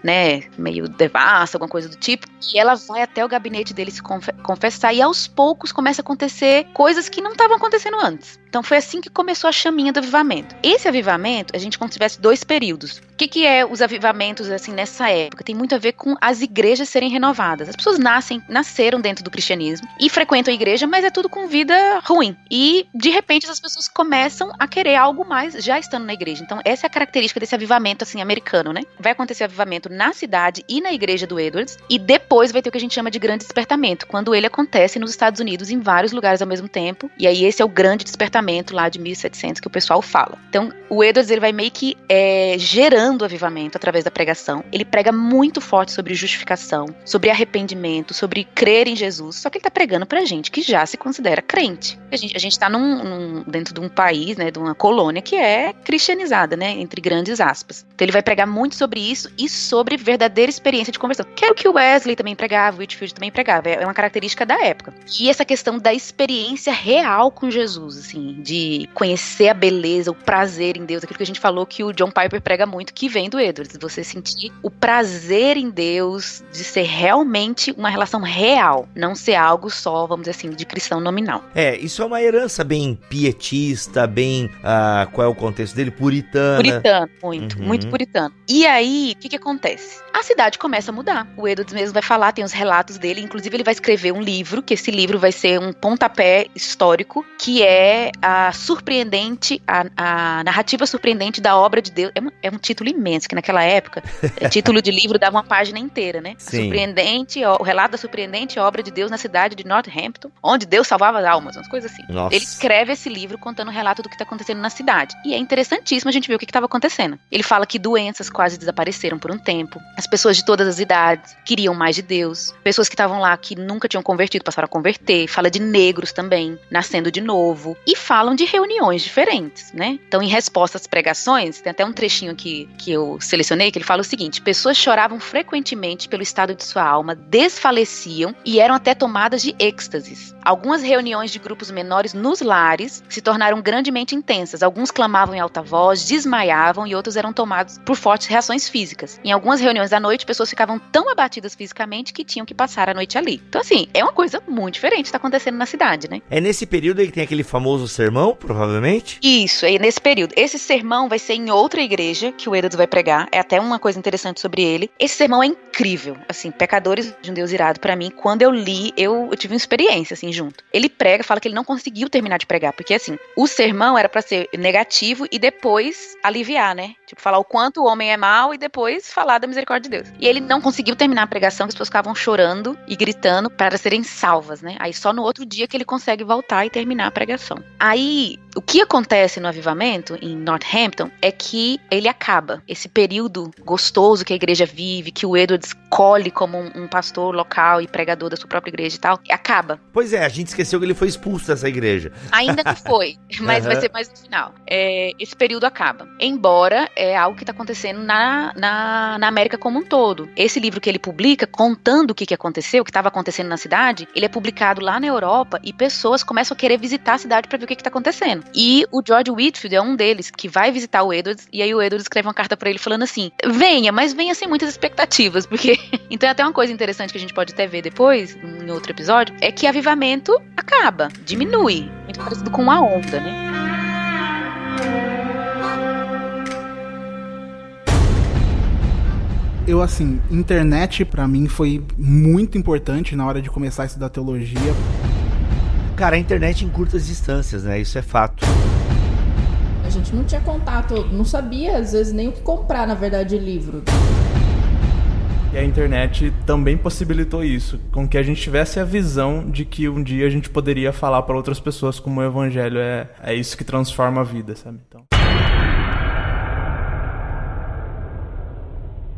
devassa, alguma coisa do tipo. E ela vai até o gabinete dele se confessar e aos poucos começa a acontecer coisas que não estavam acontecendo antes. Então foi assim que começou a chaminha do avivamento. Esse avivamento, a gente como se tivesse dois períodos. O que é os avivamentos assim nessa época? Tem muito a ver com as igrejas serem renovadas. As pessoas nasceram dentro do cristianismo e frequentam a igreja, mas é tudo com vida ruim. E de repente as pessoas começam a querer algo mais já estando na igreja. Então essa é a característica desse avivamento assim americano, né? Vai acontecer avivamento na cidade e na igreja do Edwards e depois vai ter o que a gente chama de grande despertamento, quando ele acontece nos Estados Unidos em vários lugares ao mesmo tempo. E aí esse é o grande despertamento lá de 1700 que o pessoal fala. Então o Edwards ele vai meio que gerando o avivamento através da pregação. Ele prega muito forte sobre justificação, sobre arrependimento, sobre crer em Jesus. Só que ele tá pregando pra gente que já se considera crente. A gente tá dentro de um país, né, de uma colônia que é cristianizada, né, entre grandes aspas. Então ele vai pregar muito sobre isso e sobre verdadeira experiência de conversão. Que era o que o Wesley também pregava, o Whitefield também pregava. É uma característica da época. E essa questão da experiência real com Jesus, assim, de conhecer a beleza, o prazer em Deus, aquilo que a gente falou que o John Piper prega muito, que vem do Edwards, você sentir o prazer em Deus, de ser realmente uma relação real, não ser algo só, vamos dizer assim, de cristão nominal. Isso é uma herança bem pietista, bem, qual é o contexto dele? Puritana. Puritano, muito puritano. E aí, o que acontece? A cidade começa a mudar. O Edwards mesmo vai falar, tem os relatos dele, inclusive ele vai escrever um livro, que esse livro vai ser um pontapé histórico, que é a narrativa surpreendente da obra de Deus. É um título imenso, que naquela época, título de livro dava uma página inteira, né? O relato da surpreendente obra de Deus na cidade de Northampton, onde Deus salvava as almas, umas coisas assim. Nossa. Ele escreve esse livro contando o relato do que está acontecendo na cidade. E é interessantíssimo a gente ver o que estava acontecendo. Ele fala que doenças quase desapareceram por um tempo, as pessoas de todas as idades queriam mais de Deus, pessoas que estavam lá que nunca tinham convertido passaram a converter, fala de negros também, nascendo de novo, e falam de reuniões diferentes, né? Então, em resposta às pregações, tem até um trechinho aqui que eu selecionei, que ele fala o seguinte: pessoas choravam frequentemente pelo estado de sua alma, desfaleciam e eram até tomadas de êxtases. Algumas reuniões de grupos menores nos lares se tornaram grandemente intensas. Alguns clamavam em alta voz, desmaiavam e outros eram tomados por fortes reações físicas. Em algumas reuniões da noite, pessoas ficavam tão abatidas fisicamente que tinham que passar a noite ali. Então, assim, é uma coisa muito diferente que está acontecendo na cidade, né? É nesse período aí que tem aquele famoso sermão, provavelmente? Isso, é nesse período. Esse sermão vai ser em outra igreja que o Edwards vai pregar. É até uma coisa interessante sobre ele. Esse sermão é incrível. Assim, Pecadores de um Deus Irado, pra mim, quando eu li, eu tive uma experiência, assim, junto. Ele prega, fala que ele não conseguiu terminar de pregar, porque, assim, o sermão era pra ser negativo e depois aliviar, né? Tipo, falar o quanto o homem é mau e depois falar da misericórdia de Deus. E ele não conseguiu terminar a pregação, que as pessoas ficavam chorando e gritando para serem salvas, né? Aí só no outro dia que ele consegue voltar e terminar a pregação. Aí, o que acontece no avivamento, em Northampton, é que ele acaba. Esse período gostoso que a igreja vive, que o Edwards colhe como um pastor local e pregador da sua própria igreja e tal, acaba. Pois é, a gente esqueceu que ele foi expulso dessa igreja. Ainda não foi, mas vai ser mais no final. Esse período acaba. Embora é algo que está acontecendo na América como um todo. Esse livro que ele publica, contando o que aconteceu, o que estava acontecendo na cidade, ele é publicado lá na Europa e pessoas começam a querer visitar a cidade para ver o que está acontecendo. E o George Whitefield é um deles que vai visitar o Edwards, e aí o Edwards escreve uma carta para ele falando assim: venha, mas venha sem muitas expectativas, porque... Então é até uma coisa interessante que a gente pode até ver depois, em outro episódio, é que avivamento acaba, diminui, muito parecido com uma onda, né? Eu, assim, internet pra mim foi muito importante na hora de começar a estudar teologia. Cara, a internet em distâncias, né? Isso é fato. A gente não tinha contato, não sabia às vezes nem o que comprar, na verdade, de livro. E a internet também possibilitou isso, com que a gente tivesse a visão de que um dia a gente poderia falar para outras pessoas como o evangelho é isso que transforma a vida, sabe? Então...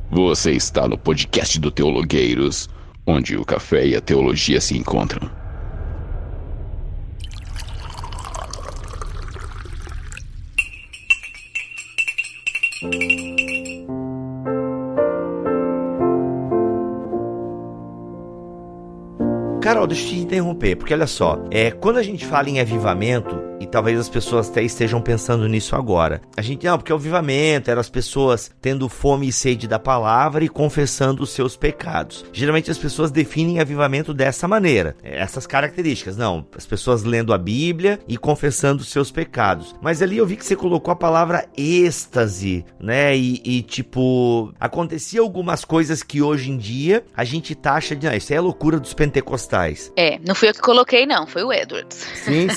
Você está no podcast do Teologueiros, onde o café e a teologia se encontram. Carol, deixa eu te interromper, porque olha só, quando a gente fala em avivamento, e talvez as pessoas até estejam pensando nisso agora, porque o avivamento era as pessoas tendo fome e sede da palavra e confessando os seus pecados. Geralmente as pessoas definem avivamento dessa maneira, essas características, as pessoas lendo a Bíblia e confessando os seus pecados. Mas ali eu vi que você colocou a palavra êxtase, né, e tipo, acontecia algumas coisas que hoje em dia a gente taxa de, isso é a loucura dos pentecostais. Não fui eu que coloquei, não, foi o Edwards. Sim,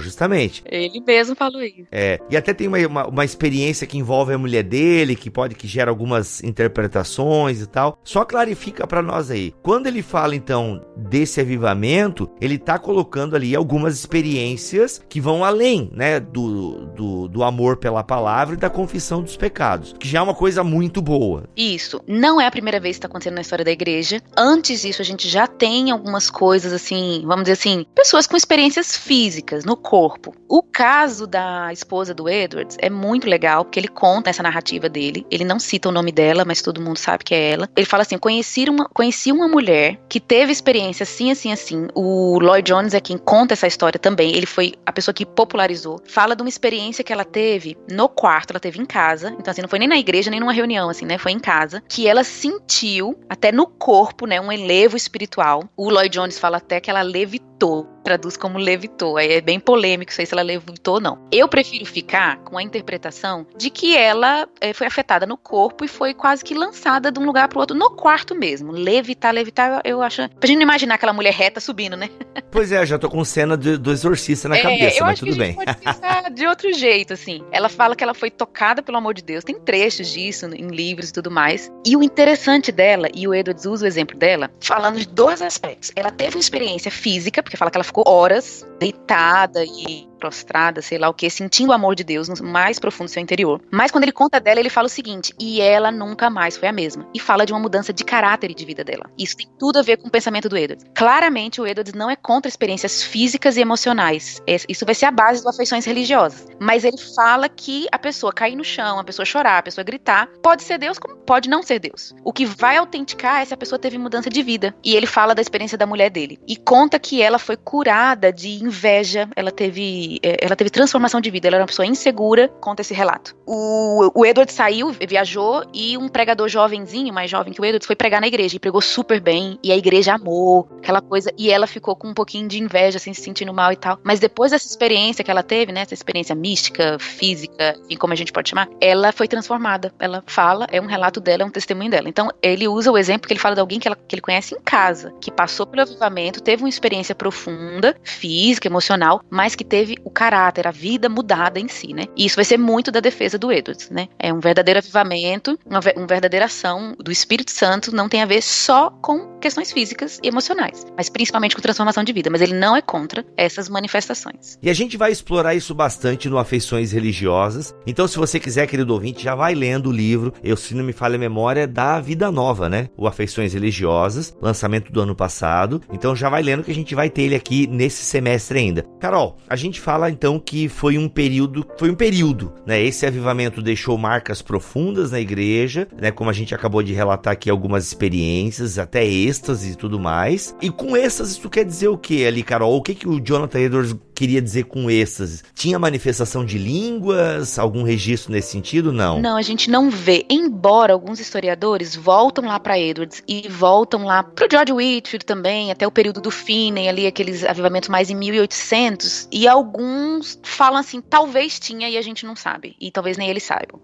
justamente. Ele mesmo falou isso. E até tem uma experiência que envolve a mulher dele, que gera algumas interpretações e tal. Só clarifica pra nós aí. Quando ele fala, então, desse avivamento, ele tá colocando ali algumas experiências que vão além, né, do amor pela palavra e da confissão dos pecados, que já é uma coisa muito boa. Isso. Não é a primeira vez que tá acontecendo na história da igreja. Antes disso, a gente já tem algumas coisas, assim, vamos dizer assim, pessoas com experiências físicas no corpo. O caso da esposa do Edwards é muito legal, porque ele conta essa narrativa dele. Ele não cita o nome dela, mas todo mundo sabe que é ela. Ele fala assim: conheci uma mulher que teve experiência assim, assim, assim. O Lloyd Jones é quem conta essa história também. Ele foi a pessoa que popularizou. Fala de uma experiência que ela teve no quarto, ela teve em casa. Então, assim, não foi nem na igreja, nem numa reunião, assim, né? Foi em casa. Que ela sentiu, até no corpo, né? Um elevo espiritual. O Lloyd Jones fala até que ela levitou. Traduz como levitou. Aí é bem polêmico, sei se ela levitou ou não. Eu prefiro ficar com a interpretação de que ela foi afetada no corpo e foi quase que lançada de um lugar pro outro, no quarto mesmo. Levitar, eu acho... Pra gente não imaginar aquela mulher reta subindo, né? Pois é, eu já tô com cena do exorcista na cabeça, mas tudo bem. Eu acho que a gente pode pensar de outro jeito, assim. Ela fala que ela foi tocada pelo amor de Deus. Tem trechos disso em livros e tudo mais. E o interessante dela, e o Edwards usa o exemplo dela, falando de dois aspectos. Ela teve uma experiência física, porque fala que ela ficou horas deitada e prostrada, sei lá o que, sentindo o amor de Deus no mais profundo do seu interior. Mas quando ele conta dela, ele fala o seguinte: e ela nunca mais foi a mesma. E fala de uma mudança de caráter e de vida dela. Isso tem tudo a ver com o pensamento do Edwards. Claramente, o Edwards não é contra experiências físicas e emocionais. Isso vai ser a base das afeições religiosas. Mas ele fala que a pessoa cair no chão, a pessoa chorar, a pessoa gritar, pode ser Deus como pode não ser Deus. O que vai autenticar é se a pessoa teve mudança de vida. E ele fala da experiência da mulher dele. E conta que ela foi curada de inveja, ela teve transformação de vida. Ela era uma pessoa insegura, conta esse relato. O Edward saiu, viajou, e um pregador jovenzinho, mais jovem que o Edward, foi pregar na igreja, e pregou super bem, e a igreja amou aquela coisa, e ela ficou com um pouquinho de inveja, assim, se sentindo mal e tal. Mas depois dessa experiência que ela teve, né, essa experiência mística, física, enfim, como a gente pode chamar, ela foi transformada. Ela fala, é um relato dela, é um testemunho dela. Então, ele usa o exemplo que ele fala de alguém que ele conhece em casa, que passou pelo avivamento, teve uma experiência profunda, física, emocional, mas que teve o caráter, a vida mudada em si, né? E isso vai ser muito da defesa do Edwards, né? É um verdadeiro avivamento, uma verdadeira ação do Espírito Santo, não tem a ver só com questões físicas e emocionais, mas principalmente com transformação de vida. Mas ele não é contra essas manifestações. E a gente vai explorar isso bastante no Afeições Religiosas. Então, se você quiser, querido ouvinte, já vai lendo o livro, se não me falha a memória, da Vida Nova, né? O Afeições Religiosas, lançamento do ano passado. Então, já vai lendo que a gente vai ter ele aqui nesse semestre ainda. Carol, a gente fala então que foi um período, né? Esse avivamento deixou marcas profundas na igreja, né? Como a gente acabou de relatar aqui, algumas experiências, até êxtase e tudo mais. E com êxtase, tu quer dizer o que ali, Carol? O que o Jonathan Edwards queria dizer com êxtase? Tinha manifestação de línguas? Algum registro nesse sentido? Não. Não, a gente não vê. Embora alguns historiadores voltam lá para Edwards e voltam lá pro George Whitefield também, até o período do Finney, ali aqueles avivamentos mais em 1800, e alguns falam assim, talvez tinha e a gente não sabe, e talvez nem eles saibam.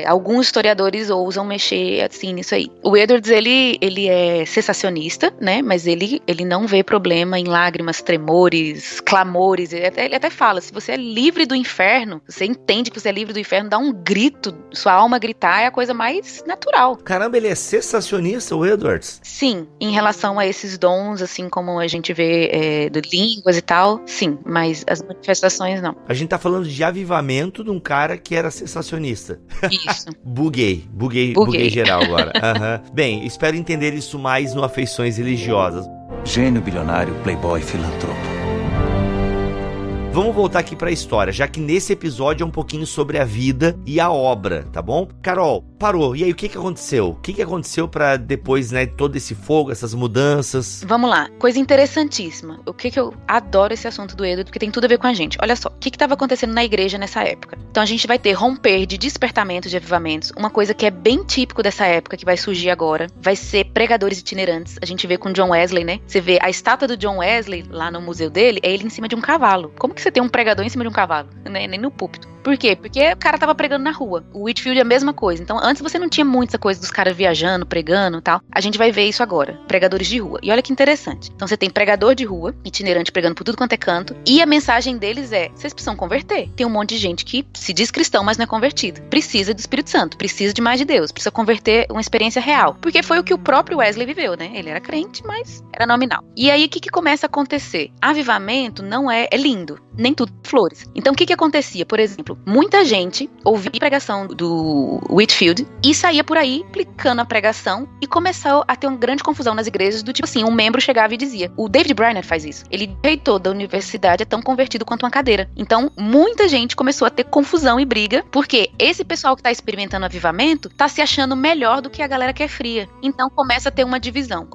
Alguns historiadores ousam mexer assim nisso aí. O Edwards, ele é cessacionista, né, mas ele não vê problema em lágrimas, tremores, clamores. Ele até fala, se você é livre do inferno, você entende que você é livre do inferno, dá um grito, sua alma gritar é a coisa mais natural. Caramba, ele é cessacionista, o Edwards? Sim, em relação a esses dons, assim como a gente vê de línguas e tal, sim, mas as manifestações não. A gente tá falando de avivamento de um cara que era cessacionista. Isso. Buguei geral agora. Uhum. Bem, espero entender isso mais no Afeições Religiosas. Gênio bilionário, playboy, filantropo. Vamos voltar aqui para a história, já que nesse episódio é um pouquinho sobre a vida e a obra, tá bom? Carol, parou. E aí, o que aconteceu? O que aconteceu para depois, né, todo esse fogo, essas mudanças? Vamos lá. Coisa interessantíssima. O que eu adoro esse assunto do Edward, porque tem tudo a ver com a gente. Olha só, o que estava acontecendo na igreja nessa época? Então, a gente vai ter romper de despertamentos, de avivamentos. Uma coisa que é bem típico dessa época, que vai surgir agora, vai ser pregadores itinerantes. A gente vê com John Wesley, né? Você vê a estátua do John Wesley lá no museu dele, é ele em cima de um cavalo. Como que você tem um pregador em cima de um cavalo? Nem no púlpito. Por quê? Porque o cara tava pregando na rua. O Whitefield é a mesma coisa. Então, antes você não tinha muita coisa dos caras viajando, pregando e tal. A gente vai ver isso agora. Pregadores de rua. E olha que interessante. Então, você tem pregador de rua, itinerante, pregando por tudo quanto é canto. E a mensagem deles é, vocês precisam converter. Tem um monte de gente que se diz cristão, mas não é convertido. Precisa do Espírito Santo. Precisa de mais de Deus. Precisa converter uma experiência real. Porque foi o que o próprio Wesley viveu, né? Ele era crente, mas era nominal. E aí, o que começa a acontecer? Avivamento não é lindo. Nem tudo flores. Então, o que acontecia? Por exemplo, muita gente ouvia a pregação do Whitefield e saía por aí aplicando a pregação e começou a ter uma grande confusão nas igrejas do tipo assim, um membro chegava e dizia, o David Brainerd faz isso, ele reitor da universidade é tão convertido quanto uma cadeira. Então, muita gente começou a ter confusão e briga, porque esse pessoal que tá experimentando avivamento tá se achando melhor do que a galera que é fria. Então, começa a ter uma divisão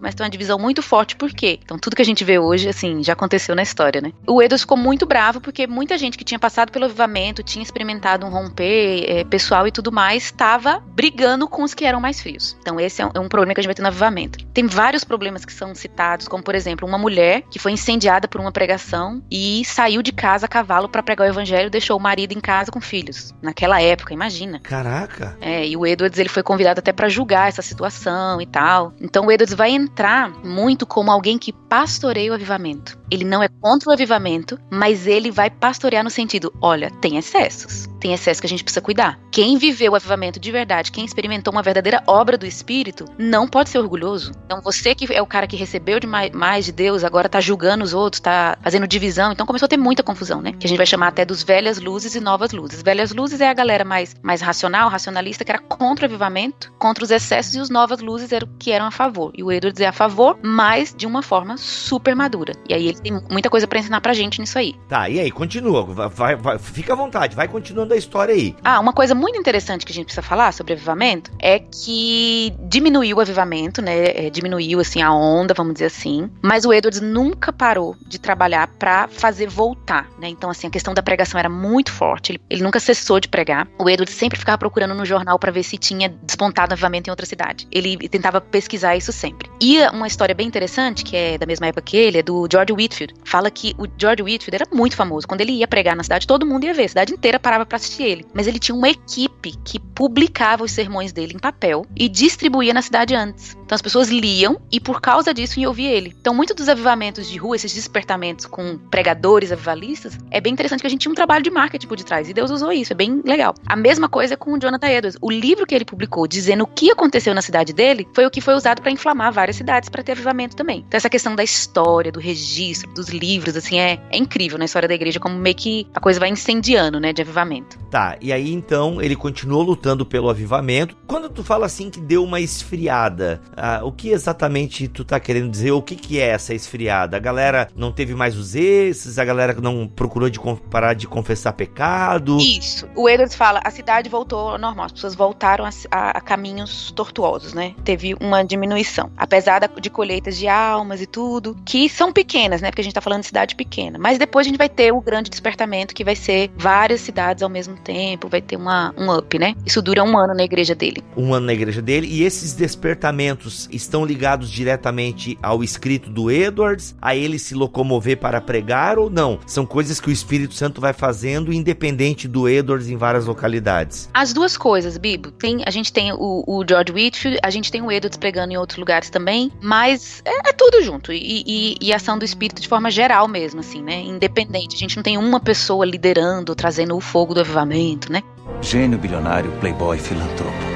muito forte. Por quê? Então, tudo que a gente vê hoje, assim, já aconteceu na história, né? O Edwards ficou muito bravo porque muita gente que tinha passado pelo avivamento, tinha experimentado um romper pessoal e tudo mais, estava brigando com os que eram mais frios. Então esse é um problema que a gente vai ter no avivamento. Tem vários problemas que são citados, como por exemplo, uma mulher que foi incendiada por uma pregação e saiu de casa a cavalo para pregar o evangelho, deixou o marido em casa com filhos. Naquela época, imagina. Caraca! E o Edwards, ele foi convidado até para julgar essa situação e tal. Então o Edwards vai entrar muito como alguém que pastoreia o avivamento. Ele não é contra o avivamento, mas ele vai pastorear no sentido, olha, tem excessos que a gente precisa cuidar. Quem viveu o avivamento de verdade, quem experimentou uma verdadeira obra do Espírito, não pode ser orgulhoso. Então você que é o cara que recebeu mais de Deus, agora tá julgando os outros, tá fazendo divisão, então começou a ter muita confusão, né? Que a gente vai chamar até dos velhas luzes e novas luzes. Velhas luzes é a galera mais racionalista, que era contra o avivamento, contra os excessos, e os novas luzes eram que eram a favor. E o Edwards é a favor, mas de uma forma super madura. E aí ele tem muita coisa pra ensinar pra gente nisso aí. Tá, e aí, continua, vai, fica à vontade, vai continuando a história aí. Uma coisa muito interessante que a gente precisa falar sobre avivamento é que diminuiu o avivamento, né, diminuiu, assim, a onda, vamos dizer assim. Mas o Edwards nunca parou de trabalhar pra fazer voltar, né? Então, assim, a questão da pregação era muito forte. Ele nunca cessou de pregar. O Edwards sempre ficava procurando no jornal pra ver se tinha despontado avivamento em outra cidade. Ele tentava pesquisar isso sempre. E uma história bem interessante, que é da mesma época que ele, é do George Whitefield. Fala que o George Whitefield era muito famoso. Quando ele ia pregar na cidade, todo mundo ia ver. A cidade inteira parava pra assistir ele. Mas ele tinha uma equipe que publicava os sermões dele em papel e distribuía na cidade antes. Então as pessoas liam e por causa disso iam ouvir ele. Então muitos dos avivamentos de rua, esses despertamentos com pregadores avivalistas, é bem interessante que a gente tinha um trabalho de marketing por detrás. E Deus usou isso, é bem legal. A mesma coisa com o Jonathan Edwards. O livro que ele publicou dizendo o que aconteceu na cidade dele foi o que foi usado para inflamar várias cidades para ter avivamento também. Então essa questão da história, do registro, dos livros, assim, é incrível na história da igreja, como meio que a coisa vai incendiando, né, de avivamento. Tá, e aí então ele continuou lutando pelo avivamento. Quando tu fala assim que deu uma esfriada, o que exatamente tu tá querendo dizer? O que é essa esfriada? A galera não teve mais os esses? A galera não procurou parar de confessar pecado? Isso. O Edwards fala, a cidade voltou ao normal, as pessoas voltaram a caminhos tortuosos, né? Teve uma diminuição. Apesar de colheitas de almas e tudo, que são pequenas, né? Porque a gente tá falando de cidade pequena. Mas depois a gente vai ter o grande despertamento, que vai ser várias cidades ao mesmo tempo, vai ter um up, né? Isso dura 1 ano na igreja dele. 1 ano na igreja dele. E esses despertamentos estão ligados diretamente ao escrito do Edwards, a ele se locomover para pregar ou não? São coisas que o Espírito Santo vai fazendo independente do Edwards em várias localidades. As duas coisas, Bibo. A gente tem o George Whitefield, a gente tem o Edwards pregando em outros lugares também, mas é tudo junto. E ação do Espírito de forma geral mesmo, assim, né? Independente. A gente não tem uma pessoa liderando, trazendo o fogo do avivamento, né? Gênio, bilionário, playboy, filantropo.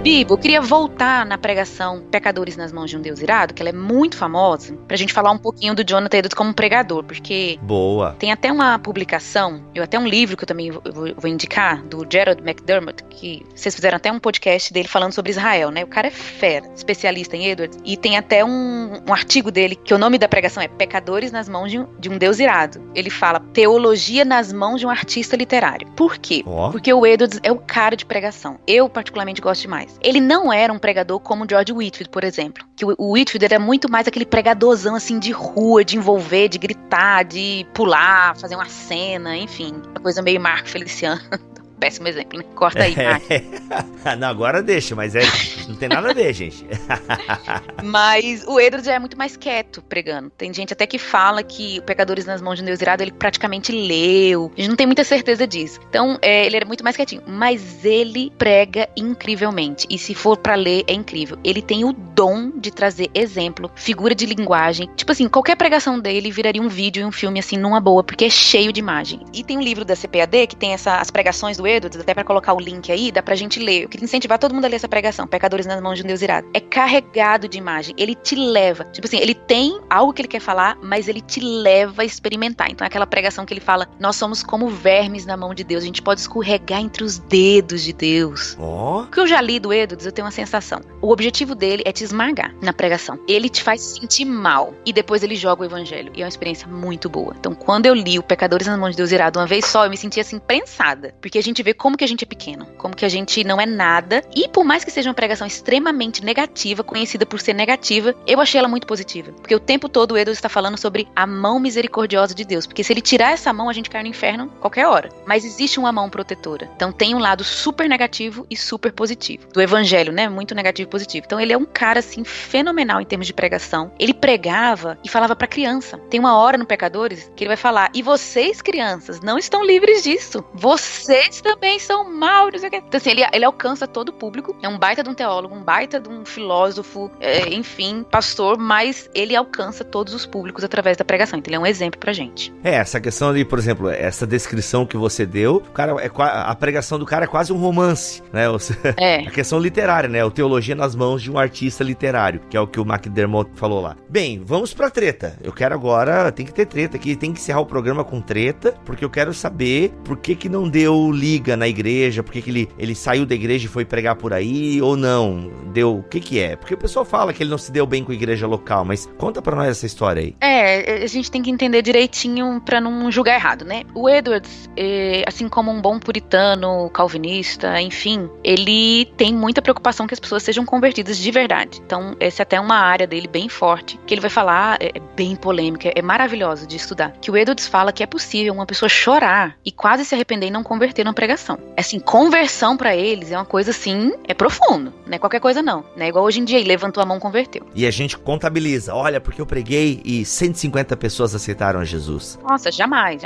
Bibo, eu queria voltar na pregação Pecadores nas Mãos de um Deus Irado, que ela é muito famosa, pra gente falar um pouquinho do Jonathan Edwards como pregador, porque boa. Tem até uma publicação, até um livro que eu também vou indicar, do Gerald McDermott, que vocês fizeram até um podcast dele falando sobre Israel, né? O cara é fera, especialista em Edwards, e tem até um artigo dele, que o nome da pregação é Pecadores nas Mãos de um Deus Irado. Ele fala Teologia nas Mãos de um Artista Literário. Por quê? Porque o Edwards é o cara de pregação. Eu particularmente gosto demais. Ele não era um pregador como o George Whitefield, por exemplo. Que o Whitefield era muito mais aquele pregadorzão assim de rua, de envolver, de gritar, de pular, fazer uma cena, enfim. Uma coisa meio Marco Feliciano. Péssimo exemplo, né? Corta aí, Não, agora deixa, mas não tem nada a ver, gente. Mas o Edwards já é muito mais quieto pregando. Tem gente até que fala que o Pecadores nas Mãos de um Deus Irado, ele praticamente leu. A gente não tem muita certeza disso. Então, ele era muito mais quietinho. Mas ele prega incrivelmente. E se for pra ler, é incrível. Ele tem o dom de trazer exemplo, figura de linguagem. Tipo assim, qualquer pregação dele viraria um vídeo e um filme, assim, numa boa, porque é cheio de imagem. E tem um livro da CPAD que tem as pregações do Edwards, até pra colocar o link aí, dá pra gente ler. Eu queria incentivar todo mundo a ler essa pregação, Pecadores nas Mãos de um Deus Irado. É carregado de imagem, ele te leva, tipo assim, ele tem algo que ele quer falar, mas ele te leva a experimentar. Então é aquela pregação que ele fala, nós somos como vermes na mão de Deus, a gente pode escorregar entre os dedos de Deus. O que eu já li do Edwards, eu tenho uma sensação. O objetivo dele é te esmagar na pregação. Ele te faz sentir mal, e depois ele joga o evangelho, e é uma experiência muito boa. Então quando eu li o Pecadores nas Mãos de Deus Irado uma vez só, eu me senti assim, prensada, porque a gente vê como que a gente é pequeno, como que a gente não é nada, e por mais que seja uma pregação extremamente negativa, conhecida por ser negativa, eu achei ela muito positiva, porque o tempo todo o Edwards está falando sobre a mão misericordiosa de Deus, porque se ele tirar essa mão, a gente cai no inferno qualquer hora, mas existe uma mão protetora, então tem um lado super negativo e super positivo, do evangelho, né, muito negativo e positivo. Então ele é um cara, assim, fenomenal em termos de pregação. Ele pregava e falava pra criança. Tem uma hora no Pecadores que ele vai falar, e vocês, crianças, não estão livres disso, vocês também são maus, não sei o que. Então assim, ele alcança todo o público, é um baita de um teólogo, um baita de um filósofo, enfim, pastor, mas ele alcança todos os públicos através da pregação, então ele é um exemplo pra gente. Essa questão ali, por exemplo, essa descrição que você deu, o cara, a pregação do cara é quase um romance, né? A questão literária, né? O Teologia nas Mãos de um Artista Literário, que é o que o McDermott falou lá. Bem, vamos pra treta. Eu quero agora, tem que ter treta aqui, tem que encerrar o programa com treta, porque eu quero saber por que não deu liga briga na igreja, por que ele saiu da igreja e foi pregar por aí, ou não? Deu, o que é? Porque o pessoal fala que ele não se deu bem com a igreja local, mas conta pra nós essa história aí. A gente tem que entender direitinho pra não julgar errado, né? O Edwards, assim como um bom puritano, calvinista, enfim, ele tem muita preocupação que as pessoas sejam convertidas de verdade. Então, essa é até uma área dele bem forte, que ele vai falar, é bem polêmica, é maravilhoso de estudar, que o Edwards fala que é possível uma pessoa chorar e quase se arrepender e não converter numa pregação. Assim, conversão pra eles é uma coisa assim, é profundo, não é qualquer coisa não, né? Igual hoje em dia, ele levantou a mão e converteu. E a gente contabiliza, olha, porque eu preguei e 150 pessoas aceitaram a Jesus. Nossa, jamais.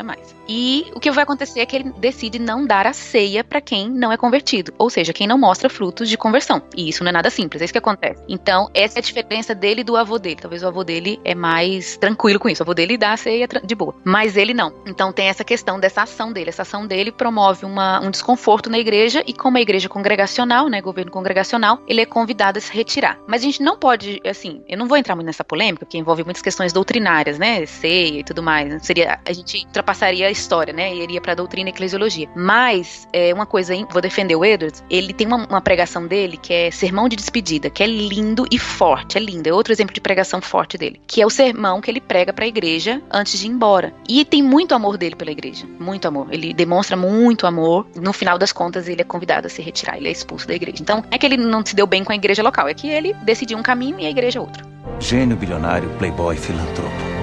E o que vai acontecer é que ele decide não dar a ceia pra quem não é convertido, ou seja, quem não mostra frutos de conversão. E isso não é nada simples, é isso que acontece. Então, essa é a diferença dele e do avô dele. Talvez o avô dele é mais tranquilo com isso, o avô dele dá a ceia de boa, mas ele não. Então tem essa questão dessa ação dele. Essa ação dele promove um desconforto na igreja, e como a igreja congregacional, né, governo congregacional, ele é convidado a se retirar. Mas a gente não pode, assim, eu não vou entrar muito nessa polêmica, porque envolve muitas questões doutrinárias, né, ceia e tudo mais. A gente ultrapassaria a história, né, e iria pra doutrina e eclesiologia. Mas, uma coisa, vou defender o Edwards, ele tem uma pregação dele que é sermão de despedida, que é lindo e forte, é lindo. É outro exemplo de pregação forte dele, que é o sermão que ele prega pra igreja antes de ir embora. E tem muito amor dele pela igreja, muito amor. Ele demonstra muito amor. No final das contas, ele é convidado a se retirar, ele é expulso da igreja. Então, não é que ele não se deu bem com a igreja local, é que ele decidiu um caminho e a igreja outro. Gênio, bilionário, playboy, filantropo.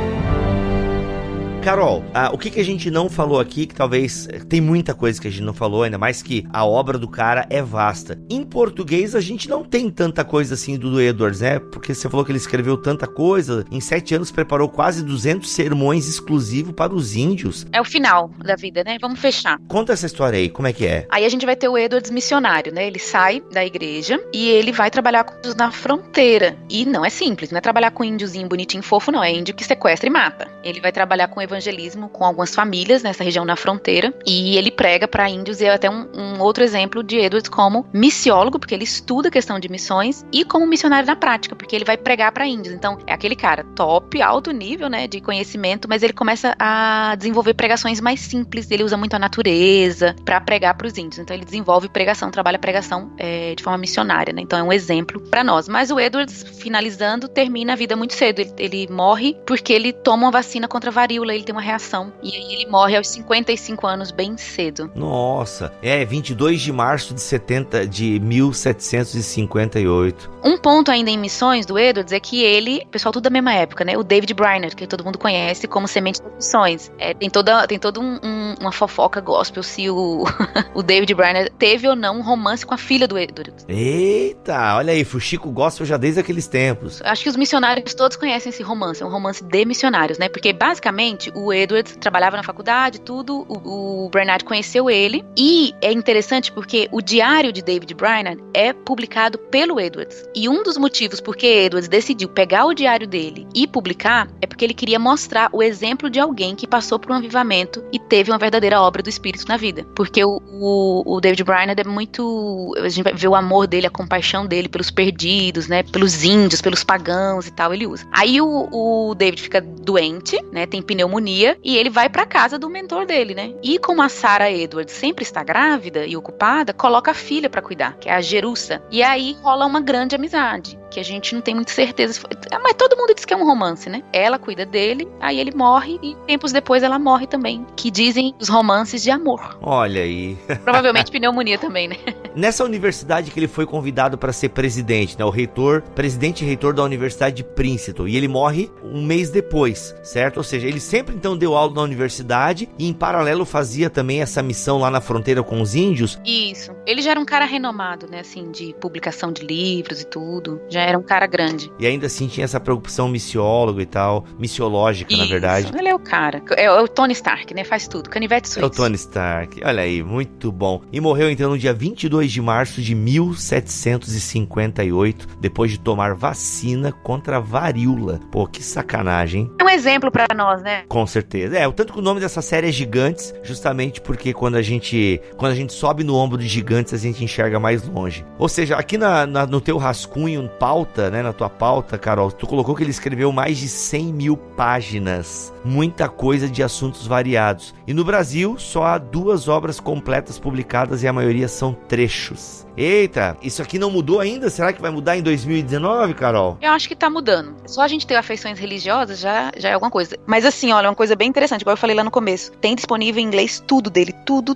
Carol, o que a gente não falou aqui, que talvez tem muita coisa que a gente não falou, ainda mais que a obra do cara é vasta. Em português, a gente não tem tanta coisa assim do Edwards, né? Porque você falou que ele escreveu tanta coisa, em 7 anos preparou quase 200 sermões exclusivos para os índios. É o final da vida, né? Vamos fechar. Conta essa história aí, como é que é? Aí a gente vai ter o Edwards missionário, né? Ele sai da igreja e ele vai trabalhar com índios na fronteira. E não é simples, não é trabalhar com índiozinho bonitinho fofo, não. É índio que sequestra e mata. Ele vai trabalhar com evangelismo com algumas famílias nessa região na fronteira, e ele prega para índios, e é até um outro exemplo de Edwards como missiólogo, porque ele estuda a questão de missões, e como missionário na prática, porque ele vai pregar para índios. Então é aquele cara top, alto nível, né, de conhecimento, mas ele começa a desenvolver pregações mais simples. Ele usa muito a natureza para pregar para os índios, então ele desenvolve pregação, trabalha pregação de forma missionária, né? Então é um exemplo para nós. Mas o Edwards, finalizando, termina a vida muito cedo. Ele morre porque ele toma uma vacina contra a varíola, ele tem uma reação, e aí ele morre aos 55 anos, bem cedo. Nossa, 22 de março de 1758. Um ponto ainda em missões do Edwards é que ele, pessoal tudo da mesma época, né, o David Brainerd, que todo mundo conhece como semente das missões, tem toda uma fofoca gospel se o David Brainerd teve ou não um romance com a filha do Edwards. Eita, olha aí, Fuxico gospel já desde aqueles tempos. Acho que os missionários todos conhecem esse romance, é um romance de missionários, né, porque basicamente o Edwards trabalhava na faculdade, tudo, o Brainerd conheceu ele, e é interessante porque o diário de David Brainerd é publicado pelo Edwards, e um dos motivos porque Edwards decidiu pegar o diário dele e publicar é porque ele queria mostrar o exemplo de alguém que passou por um avivamento e teve uma verdadeira obra do Espírito na vida, porque o David Brainerd é muito, a gente vai ver o amor dele, a compaixão dele pelos perdidos, né, pelos índios, pelos pagãos e tal, ele usa. Aí o David fica doente, né, tem pneumonia, e ele vai pra casa do mentor dele, né? E como a Sarah Edwards sempre está grávida e ocupada, coloca a filha pra cuidar, que é a Jerusa. E aí rola uma grande amizade, que a gente não tem muita certeza. Mas todo mundo diz que é um romance, né? Ela cuida dele, aí ele morre, e tempos depois ela morre também, que dizem os romances de amor. Olha aí. Provavelmente pneumonia também, né? Nessa universidade que ele foi convidado para ser presidente, né? O presidente e reitor da Universidade de Princeton, e ele morre um mês depois, certo? Ou seja, ele sempre então deu aula na universidade e em paralelo fazia também essa missão lá na fronteira com os índios. Isso. Ele já era um cara renomado, né? Assim, de publicação de livros e tudo. Já era um cara grande. E ainda assim tinha essa preocupação missiólogo e tal, missiológica, na verdade. Ele é o cara. É o Tony Stark, né? Faz tudo. Canivete suíço. É o Tony Stark. Olha aí, muito bom. E morreu então no dia 22 de março de 1758, depois de tomar vacina contra a varíola. Pô, que sacanagem, hein? É um exemplo pra nós, né? Com certeza. O tanto que o nome dessa série é Gigantes, justamente porque quando a gente sobe no ombro de gigantes, gigantes a gente enxerga mais longe. Ou seja, aqui no teu rascunho, pauta, né, na tua pauta, Carol, tu colocou que ele escreveu mais de 100 mil páginas. Muita coisa de assuntos variados. E no Brasil, só há 2 obras completas publicadas e a maioria são trechos. Eita, isso aqui não mudou ainda? Será que vai mudar em 2019, Carol? Eu acho que tá mudando. Só a gente ter afeições religiosas já é alguma coisa. Mas assim, olha, uma coisa bem interessante, igual eu falei lá no começo. Tem disponível em inglês tudo dele. Tudo.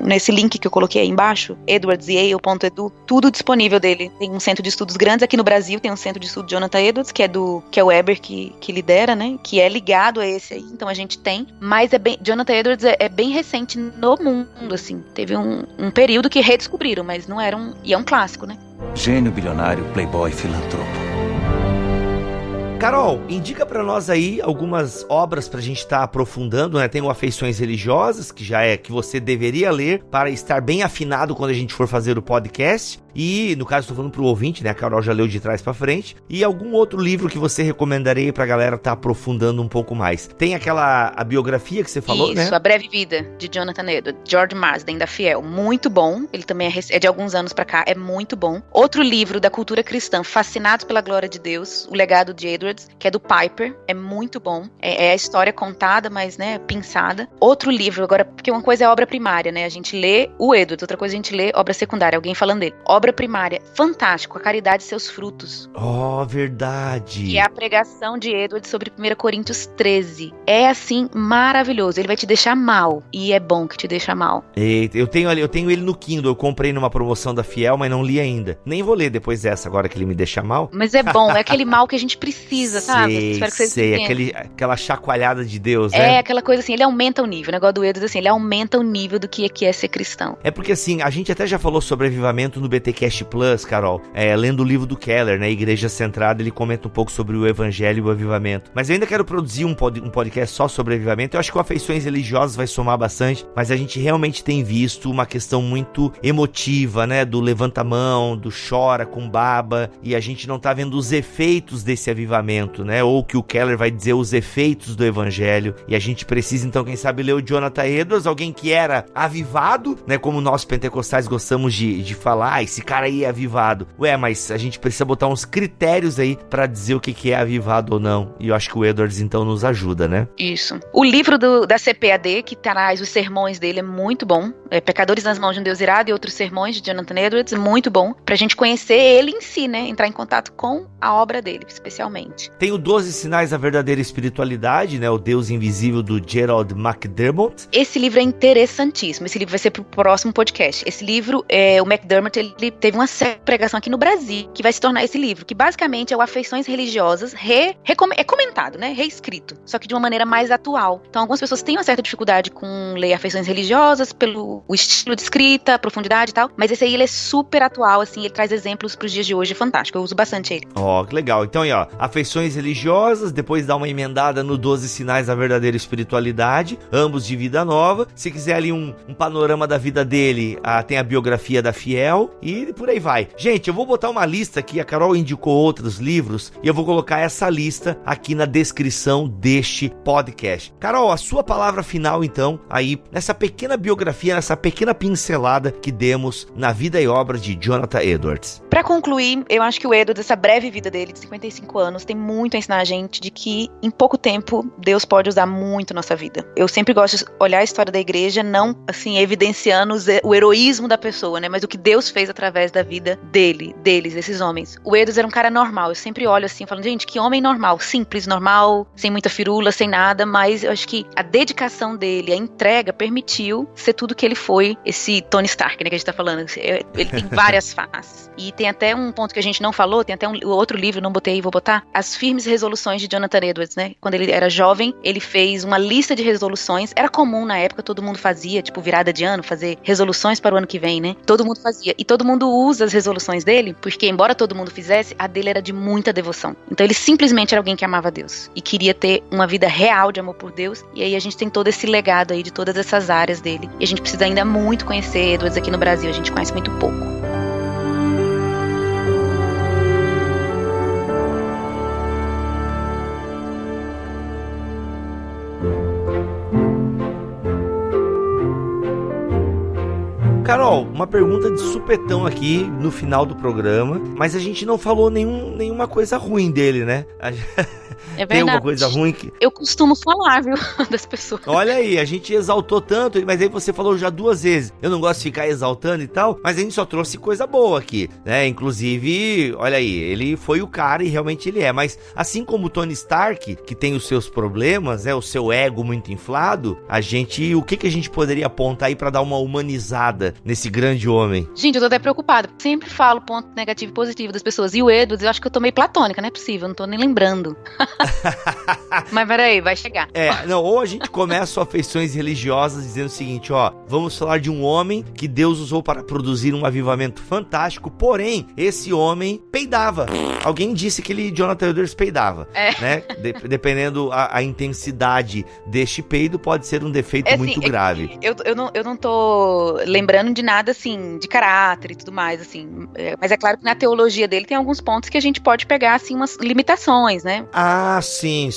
Nesse link que eu coloquei aí embaixo, edwardsyale.edu, tudo disponível dele. Tem um centro de estudos grandes. Aqui no Brasil tem um centro de estudo Jonathan Edwards, que é o Weber que lidera, né? Que é ligado a esse aí. Então a gente tem. Mas Jonathan Edwards é bem recente no mundo, assim. Teve um período que redescobriram, mas não era e é um clássico, né? Gênio bilionário, playboy, filantropo. Carol, indica pra nós aí algumas obras pra gente estar aprofundando, né? Tem o Afeições Religiosas, que já é que você deveria ler para estar bem afinado quando a gente for fazer o podcast. E, no caso, estou falando pro ouvinte, né? A Carol já leu de trás pra frente. E algum outro livro que você recomendaria pra galera estar aprofundando um pouco mais. Tem a biografia que você falou, né? Isso, A Breve Vida, de Jonathan Edwards. George Marsden, da Fiel. Muito bom. Ele também é de alguns anos pra cá. É muito bom. Outro livro da cultura cristã, Fascinados pela Glória de Deus, O Legado de Edwards, que é do Piper. É muito bom. É a história contada, mas, né, pensada. Outro livro, agora, porque uma coisa é obra primária, né? A gente lê o Edwards, outra coisa a gente lê obra secundária, alguém falando dele. Obra primária, fantástico, A Caridade e Seus Frutos. Oh, verdade. Que é a pregação de Edwards sobre 1 Coríntios 13. É, assim, maravilhoso. Ele vai te deixar mal. E é bom que te deixa mal. Eita, eu tenho ele no Kindle. Eu comprei numa promoção da Fiel, mas não li ainda. Nem vou ler depois dessa, agora que ele me deixa mal. Mas é bom, é aquele mal que a gente precisa, sabe? Espero que vocês entendam. Aquela chacoalhada de Deus, É, né? aquela coisa assim, ele aumenta o nível. O negócio do Edwards, assim, ele aumenta o nível do que é ser cristão. É porque assim, a gente até já falou sobre avivamento no BTcast Plus, Carol, lendo o livro do Keller, né, Igreja Centrada, ele comenta um pouco sobre o evangelho e o avivamento. Mas eu ainda quero produzir um podcast só sobre avivamento. Eu acho que o Afeições Religiosas vai somar bastante, mas a gente realmente tem visto uma questão muito emotiva, né, do levanta a mão, do chora com baba, e a gente não tá vendo os efeitos desse avivamento, né, ou que o Keller vai dizer os efeitos do evangelho, e a gente precisa então, quem sabe, ler o Jonathan Edwards, alguém que era avivado, né, como nós pentecostais gostamos de falar, esse cara aí é avivado. Ué, mas a gente precisa botar uns critérios aí pra dizer o que é avivado ou não. E eu acho que o Edwards então nos ajuda, né? Isso. O livro da CPAD, que traz os sermões dele, é muito bom. Pecadores nas Mãos de um Deus Irado e Outros Sermões, de Jonathan Edwards, muito bom. Pra gente conhecer ele em si, né? Entrar em contato com a obra dele, especialmente. Tem o 12 Sinais da Verdadeira Espiritualidade, né? O Deus Invisível, do Gerald McDermott. Esse livro é interessantíssimo. Esse livro vai ser pro próximo podcast. Esse livro, o McDermott, ele teve uma série de pregação aqui no Brasil, que vai se tornar esse livro, que basicamente é o Afeições Religiosas é comentado, né? Reescrito, só que de uma maneira mais atual. Então, algumas pessoas têm uma certa dificuldade com ler Afeições Religiosas, pelo o estilo de escrita, a profundidade e tal, mas esse aí, ele é super atual, assim, ele traz exemplos pros dias de hoje, é fantástico, eu uso bastante ele. Ó, que legal. Então aí, ó, Afeições Religiosas, depois dá uma emendada no 12 Sinais da Verdadeira Espiritualidade, ambos de vida nova. Se quiser ali um panorama da vida dele, tem a biografia da Fiel e por aí vai. Gente, eu vou botar uma lista aqui, a Carol indicou outros livros e eu vou colocar essa lista aqui na descrição deste podcast. Carol, a sua palavra final então, aí nessa pequena biografia, nessa pequena pincelada que demos na vida e obra de Jonathan Edwards. Pra concluir, eu acho que o Edwards, essa breve vida dele de 55 anos, tem muito a ensinar a gente de que em pouco tempo Deus pode usar muito nossa vida. Eu sempre gosto de olhar a história da igreja, não assim evidenciando o heroísmo da pessoa, né, mas o que Deus fez através da vida deles, esses homens. O Edwards era um cara normal, eu sempre olho assim, falando, gente, que homem normal, simples, normal, sem muita firula, sem nada, mas eu acho que a dedicação dele, a entrega, permitiu ser tudo que ele foi, esse Tony Stark, né, que a gente tá falando. Ele tem várias faces. E tem até um ponto que a gente não falou, tem até um outro livro, não botei, vou botar, As Firmes Resoluções de Jonathan Edwards, né? Quando ele era jovem, ele fez uma lista de resoluções, era comum na época, todo mundo fazia, tipo, virada de ano, fazer resoluções para o ano que vem, né? Todo mundo fazia. E todo mundo usa as resoluções dele, porque embora todo mundo fizesse, a dele era de muita devoção. Então ele simplesmente era alguém que amava Deus e queria ter uma vida real de amor por Deus. E aí a gente tem todo esse legado aí de todas essas áreas dele. E a gente precisa ainda muito conhecer Edwards aqui no Brasil, a gente conhece muito pouco. Carol, Carol, uma pergunta de supetão aqui no final do programa, mas a gente não falou nenhuma coisa ruim dele, né? É verdade. Tem alguma coisa ruim que... Eu costumo falar, viu, das pessoas. Olha aí, a gente exaltou tanto, mas aí você falou já 2 vezes. Eu não gosto de ficar exaltando e tal, mas a gente só trouxe coisa boa aqui, né? Inclusive, olha aí, ele foi o cara e realmente ele é. Mas assim como o Tony Stark, que tem os seus problemas, o seu ego muito inflado, o que a gente poderia apontar aí pra dar uma humanizada nesse grande homem? Gente, eu tô até preocupada. Sempre falo ponto negativo e positivo das pessoas. E o Edwards, eu acho que eu tô meio platônica, não é possível, não tô nem lembrando. Mas peraí, vai chegar. Ou a gente começa afeições religiosas dizendo o seguinte, vamos falar de um homem que Deus usou para produzir um avivamento fantástico, porém, esse homem peidava. Alguém disse que Jonathan Edwards peidava, né? Dependendo a intensidade deste peido, pode ser um defeito muito grave. Eu não tô lembrando de nada, assim, de caráter e tudo mais, assim. Mas é claro que na teologia dele tem alguns pontos que a gente pode pegar, assim, umas limitações, né? Ah, sim.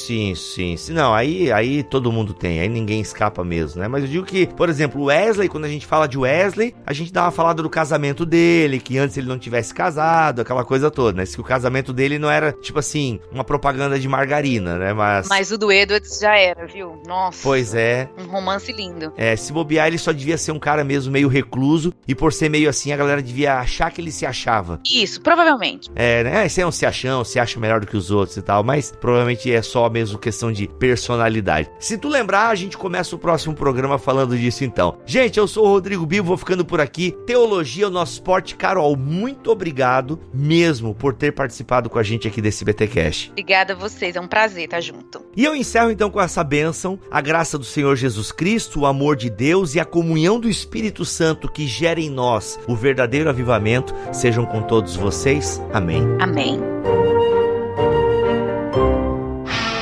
Não, aí todo mundo tem, aí ninguém escapa mesmo, né? Mas eu digo que, por exemplo, o Wesley, quando a gente fala de Wesley, a gente dá uma falada do casamento dele, que antes ele não tivesse casado, aquela coisa toda, né? Que o casamento dele não era, tipo assim, uma propaganda de margarina, né? Mas o do Edwards já era, viu? Nossa. Pois é. Um romance lindo. Se bobear, ele só devia ser um cara mesmo meio recluso, e por ser meio assim, a galera devia achar que ele se achava. Isso, provavelmente. Né? Esse é um se acha melhor do que os outros e tal, mas provavelmente é só mesmo questão de personalidade. Se tu lembrar, a gente começa o próximo programa falando disso então. Gente, eu sou o Rodrigo Bibo, vou ficando por aqui. Teologia é o nosso esporte. Carol, muito obrigado mesmo por ter participado com a gente aqui desse BTcast. Obrigada a vocês, é um prazer estar junto. E eu encerro então com essa bênção, a graça do Senhor Jesus Cristo, o amor de Deus e a comunhão do Espírito Santo que gera em nós o verdadeiro avivamento, sejam com todos vocês. Amém. Amém.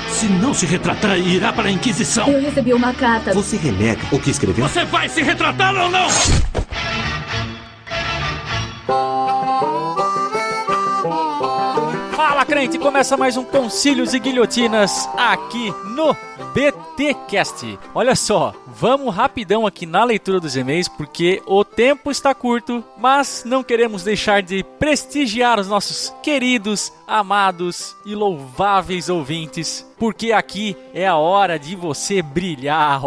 Se não se retratar, irá para a Inquisição. Eu recebi uma carta. Você renega o que escreveu? Você vai se retratar ou não? Fala, crente! Começa mais um Concílios e Guilhotinas aqui no BTcast. Olha só, vamos rapidão aqui na leitura dos e-mails, porque o tempo está curto, mas não queremos deixar de prestigiar os nossos queridos, amados e louváveis ouvintes, porque aqui é a hora de você brilhar.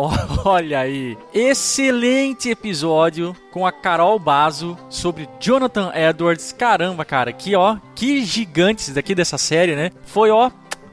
Olha aí, excelente episódio com a Carol Basso sobre Jonathan Edwards. Caramba, cara, que gigantes daqui dessa série, né? Foi,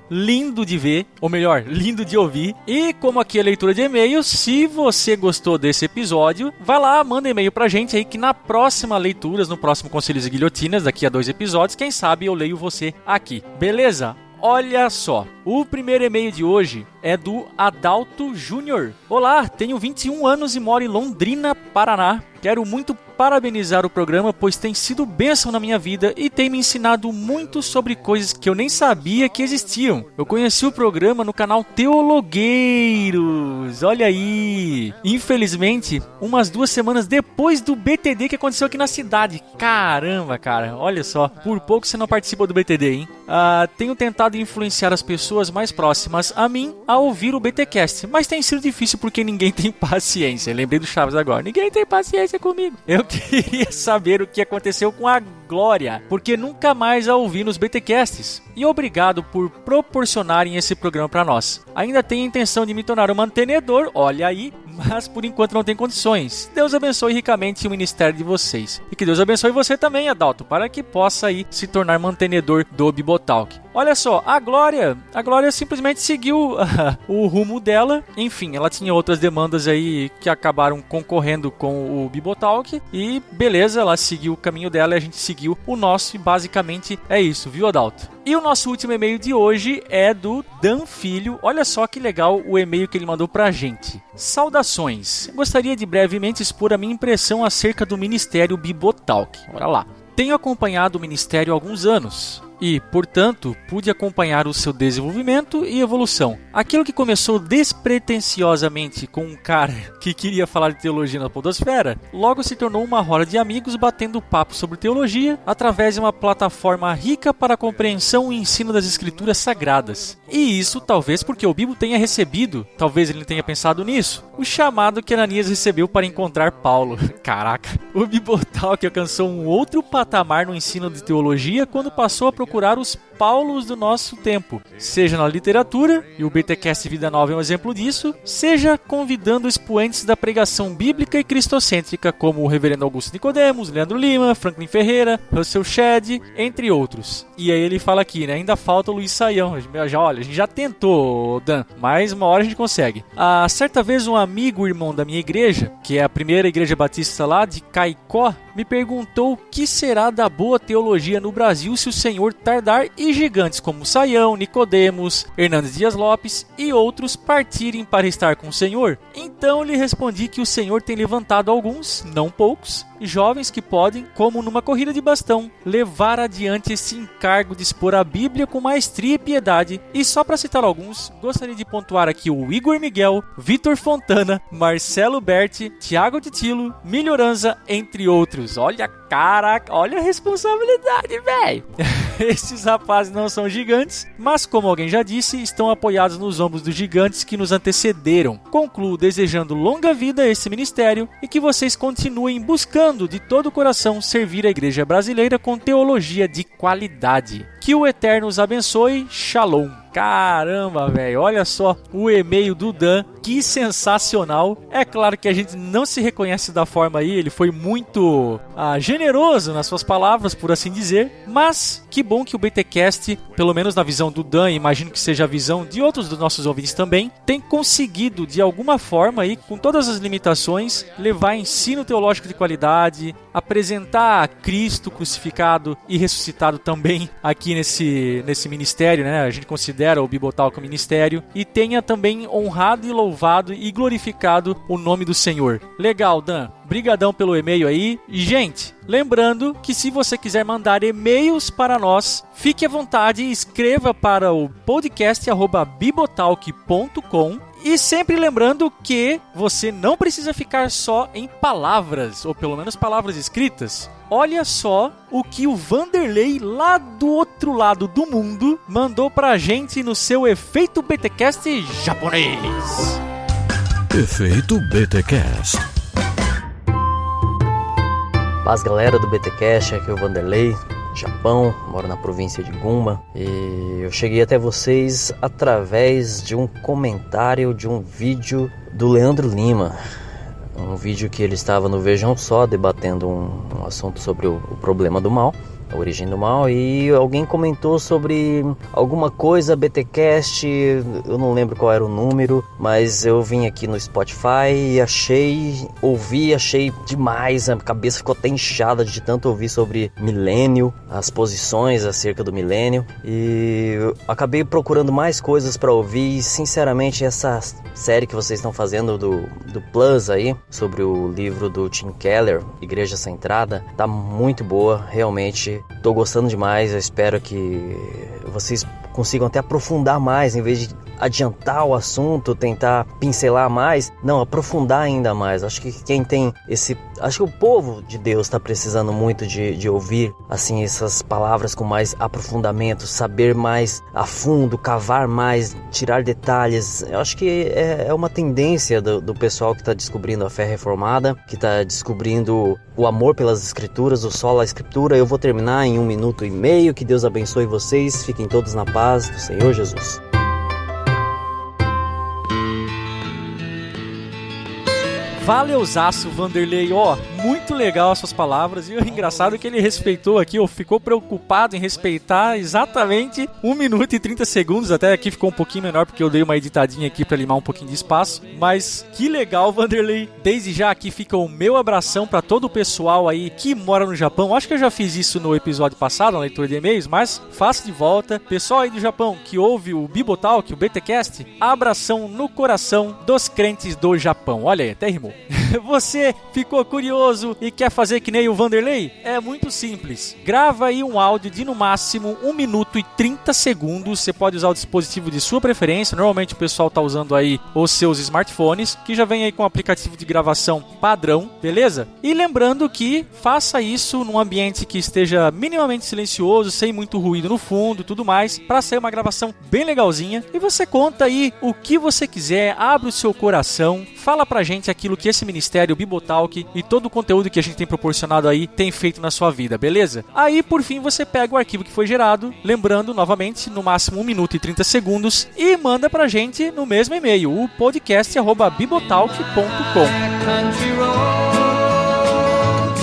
lindo de ver, ou melhor, lindo de ouvir. E como aqui é leitura de e-mails, se você gostou desse episódio, vai lá, manda e-mail pra gente aí, que na próxima leituras, no próximo Conselhos e Guilhotinas, daqui a 2 episódios, quem sabe eu leio você aqui, beleza? Olha só, o primeiro e-mail de hoje é do Adalto Júnior. Olá, tenho 21 anos e moro em Londrina, Paraná. Quero muito parabenizar o programa, pois tem sido bênção na minha vida e tem me ensinado muito sobre coisas que eu nem sabia que existiam. Eu conheci o programa no canal Teologueiros, olha aí. Infelizmente, umas 2 semanas depois do BTD que aconteceu aqui na cidade. Caramba, cara, olha só, por pouco você não participou do BTD, hein? Tenho tentado influenciar as pessoas mais próximas a mim a ouvir o BTcast, mas tem sido difícil porque ninguém tem paciência. Lembrei do Chaves agora, ninguém tem paciência comigo. Eu queria saber o que aconteceu com a Glória, porque nunca mais a ouvi nos BTcasts. E obrigado por proporcionarem esse programa para nós. Ainda tenho a intenção de me tornar um mantenedor, olha aí, mas por enquanto não tem condições. Deus abençoe ricamente o ministério de vocês. E que Deus abençoe você também, Adalto, para que possa aí se tornar mantenedor do Bibotalk. Olha só, a Glória simplesmente seguiu o rumo dela. Enfim, ela tinha outras demandas aí que acabaram concorrendo com o Bibotalk. E beleza, ela seguiu o caminho dela e a gente seguiu o nosso. E basicamente é isso, viu, Adalto? E o nosso último e-mail de hoje é do Dan Filho. Olha só que legal o e-mail que ele mandou pra gente. Saudações. Gostaria de brevemente expor a minha impressão acerca do Ministério Bibotalk. Olha lá. Tenho acompanhado o Ministério há alguns anos. e, portanto, pude acompanhar o seu desenvolvimento e evolução. Aquilo que começou despretensiosamente com um cara que queria falar de teologia na podosfera, logo se tornou uma roda de amigos batendo papo sobre teologia através de uma plataforma rica para a compreensão e ensino das escrituras sagradas. E isso talvez porque o Bibo tenha recebido, talvez ele tenha pensado nisso, o chamado que Ananias recebeu para encontrar Paulo. Caraca, o Bibotalk alcançou um outro patamar no ensino de teologia quando passou a procurar os Paulos do nosso tempo, seja na literatura, e o BTcast Vida Nova é um exemplo disso, seja convidando expoentes da pregação bíblica e cristocêntrica como o reverendo Augusto Nicodemos, Leandro Lima, Franklin Ferreira, Russell Shedd, entre outros. E aí ele fala aqui, né, ainda falta o Luiz Saião. Olha, a gente já tentou, Dan, mas uma hora a gente consegue. Certa vez um amigo irmão da minha igreja, que é a primeira igreja batista lá de Caicó, me perguntou o que será da boa teologia no Brasil se o Senhor tardar e gigantes como Saião, Nicodemos, Hernandes Dias Lopes e outros partirem para estar com o Senhor. Então lhe respondi que o Senhor tem levantado alguns, não poucos, jovens que podem, como numa corrida de bastão, levar adiante esse encargo de expor a Bíblia com maestria e piedade. E só para citar alguns, gostaria de pontuar aqui o Igor Miguel, Vitor Fontana, Marcelo Berti, Tiago Titilo, Melhoranza, entre outros. Olha, caraca, olha a responsabilidade, velho. Esses rapazes não são gigantes, mas como alguém já disse, estão apoiados nos ombros dos gigantes que nos antecederam. Concluo desejando longa vida a esse ministério e que vocês continuem buscando de todo o coração servir a igreja brasileira com teologia de qualidade. Que o Eterno os abençoe. Shalom. Caramba, velho, olha só o e-mail do Dan, que sensacional. É claro que a gente não se reconhece da forma aí, ele foi muito generoso nas suas palavras, por assim dizer, mas que bom que o BTcast, pelo menos na visão do Dan, e imagino que seja a visão de outros dos nossos ouvintes também, tem conseguido de alguma forma aí, com todas as limitações, levar ensino teológico de qualidade, apresentar Cristo crucificado e ressuscitado também aqui nesse ministério, né? A gente considera o Bibotalk ministério, e tenha também honrado e louvado e glorificado o nome do Senhor. Legal, Dan. Brigadão pelo e-mail aí. E, gente, lembrando que se você quiser mandar e-mails para nós, fique à vontade e escreva para o podcast@bibotalk.com. E sempre lembrando que você não precisa ficar só em palavras, ou pelo menos palavras escritas. Olha só o que o Vanderlei, lá do outro lado do mundo, mandou pra gente no seu Efeito BTcast japonês. Efeito BTcast. Paz, galera do BTcast, aqui é o Vanderlei, Japão, moro na província de Gunma, e eu cheguei até vocês através de um comentário de um vídeo do Leandro Lima. Um vídeo que ele estava no Vejam Só debatendo um assunto sobre o problema do mal, a origem do mal, e alguém comentou sobre alguma coisa, BTcast, eu não lembro qual era o número, mas eu vim aqui no Spotify e achei demais, a cabeça ficou até inchada de tanto ouvir sobre milênio, as posições acerca do milênio, e eu acabei procurando mais coisas para ouvir, e sinceramente essa série que vocês estão fazendo do Plus aí, sobre o livro do Tim Keller, Igreja Centrada, tá muito boa, realmente. Tô gostando demais, eu espero que vocês consigam até aprofundar mais, em vez de adiantar o assunto, tentar pincelar mais, não, aprofundar ainda mais. Acho que acho que o povo de Deus está precisando muito de ouvir, assim, essas palavras com mais aprofundamento, saber mais a fundo, cavar mais, tirar detalhes. Eu acho que é uma tendência do pessoal que está descobrindo a fé reformada, que está descobrindo o amor pelas escrituras, o solo à escritura. Eu vou terminar em 1 minuto e meio, que Deus abençoe vocês, fiquem todos na paz do Senhor Jesus. Valeuzaço, Vanderlei, muito legal as suas palavras, e o engraçado é que ele respeitou aqui, ficou preocupado em respeitar exatamente 1 minuto e 30 segundos, até aqui ficou um pouquinho menor porque eu dei uma editadinha aqui pra limar um pouquinho de espaço, mas que legal, Vanderlei. Desde já aqui fica o meu abração pra todo o pessoal aí que mora no Japão. Acho que eu já fiz isso no episódio passado, na leitura de e-mails, mas faço de volta. Pessoal aí do Japão que ouve o Bibotalk, o BTcast, abração no coração dos crentes do Japão. Olha aí, até rimou. Você ficou curioso e quer fazer que nem o Vanderlei? É muito simples. Grava aí um áudio de no máximo 1 minuto e 30 segundos. Você pode usar o dispositivo de sua preferência. Normalmente o pessoal tá usando aí os seus smartphones, que já vem aí com o aplicativo de gravação padrão, beleza? E lembrando que faça isso num ambiente que esteja minimamente silencioso, sem muito ruído no fundo e tudo mais, para sair uma gravação bem legalzinha. E você conta aí o que você quiser, abre o seu coração, fala pra gente aquilo que esse ministério Bibotalk e todo o conteúdo que a gente tem proporcionado aí tem feito na sua vida, beleza? Aí, por fim, você pega o arquivo que foi gerado, lembrando, novamente, no máximo 1 minuto e 30 segundos, e manda pra gente no mesmo e-mail, o podcast@bibotalk.com.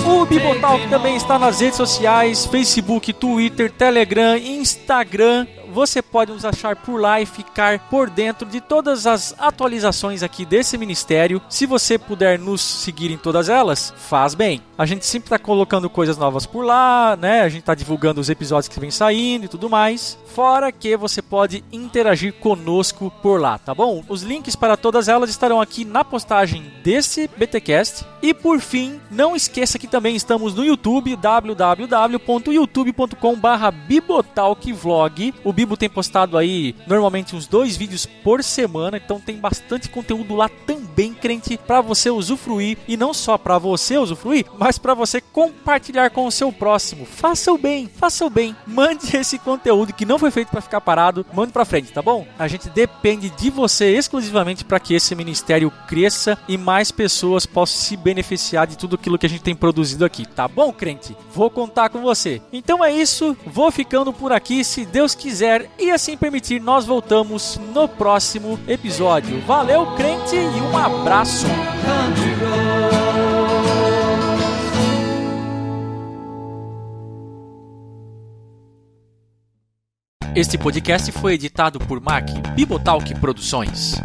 O Bibotalk também está nas redes sociais, Facebook, Twitter, Telegram, Instagram. Você pode nos achar por lá e ficar por dentro de todas as atualizações aqui desse ministério. Se você puder nos seguir em todas elas, faz bem. A gente sempre está colocando coisas novas por lá, né? A gente está divulgando os episódios que vem saindo e tudo mais. Fora que você pode interagir conosco por lá, tá bom? Os links para todas elas estarão aqui na postagem desse BTcast. E por fim, não esqueça que também estamos no YouTube, www.youtube.com/bibotalkvlog. O Bibo tem postado aí normalmente uns 2 vídeos por semana, então tem bastante conteúdo lá também, crente, para você usufruir, e não só para você usufruir, mas para você compartilhar com o seu próximo. Faça o bem, mande esse conteúdo que não foi feito para ficar parado, mande para frente, tá bom? A gente depende de você exclusivamente para que esse ministério cresça e mais pessoas possam se beneficiar de tudo aquilo que a gente tem produzido aqui, tá bom, crente? Vou contar com você. Então é isso, vou ficando por aqui, se Deus quiser e assim permitir, nós voltamos no próximo episódio. Valeu, crente, e um abraço. Este podcast foi editado por Mac Bibotalk Produções.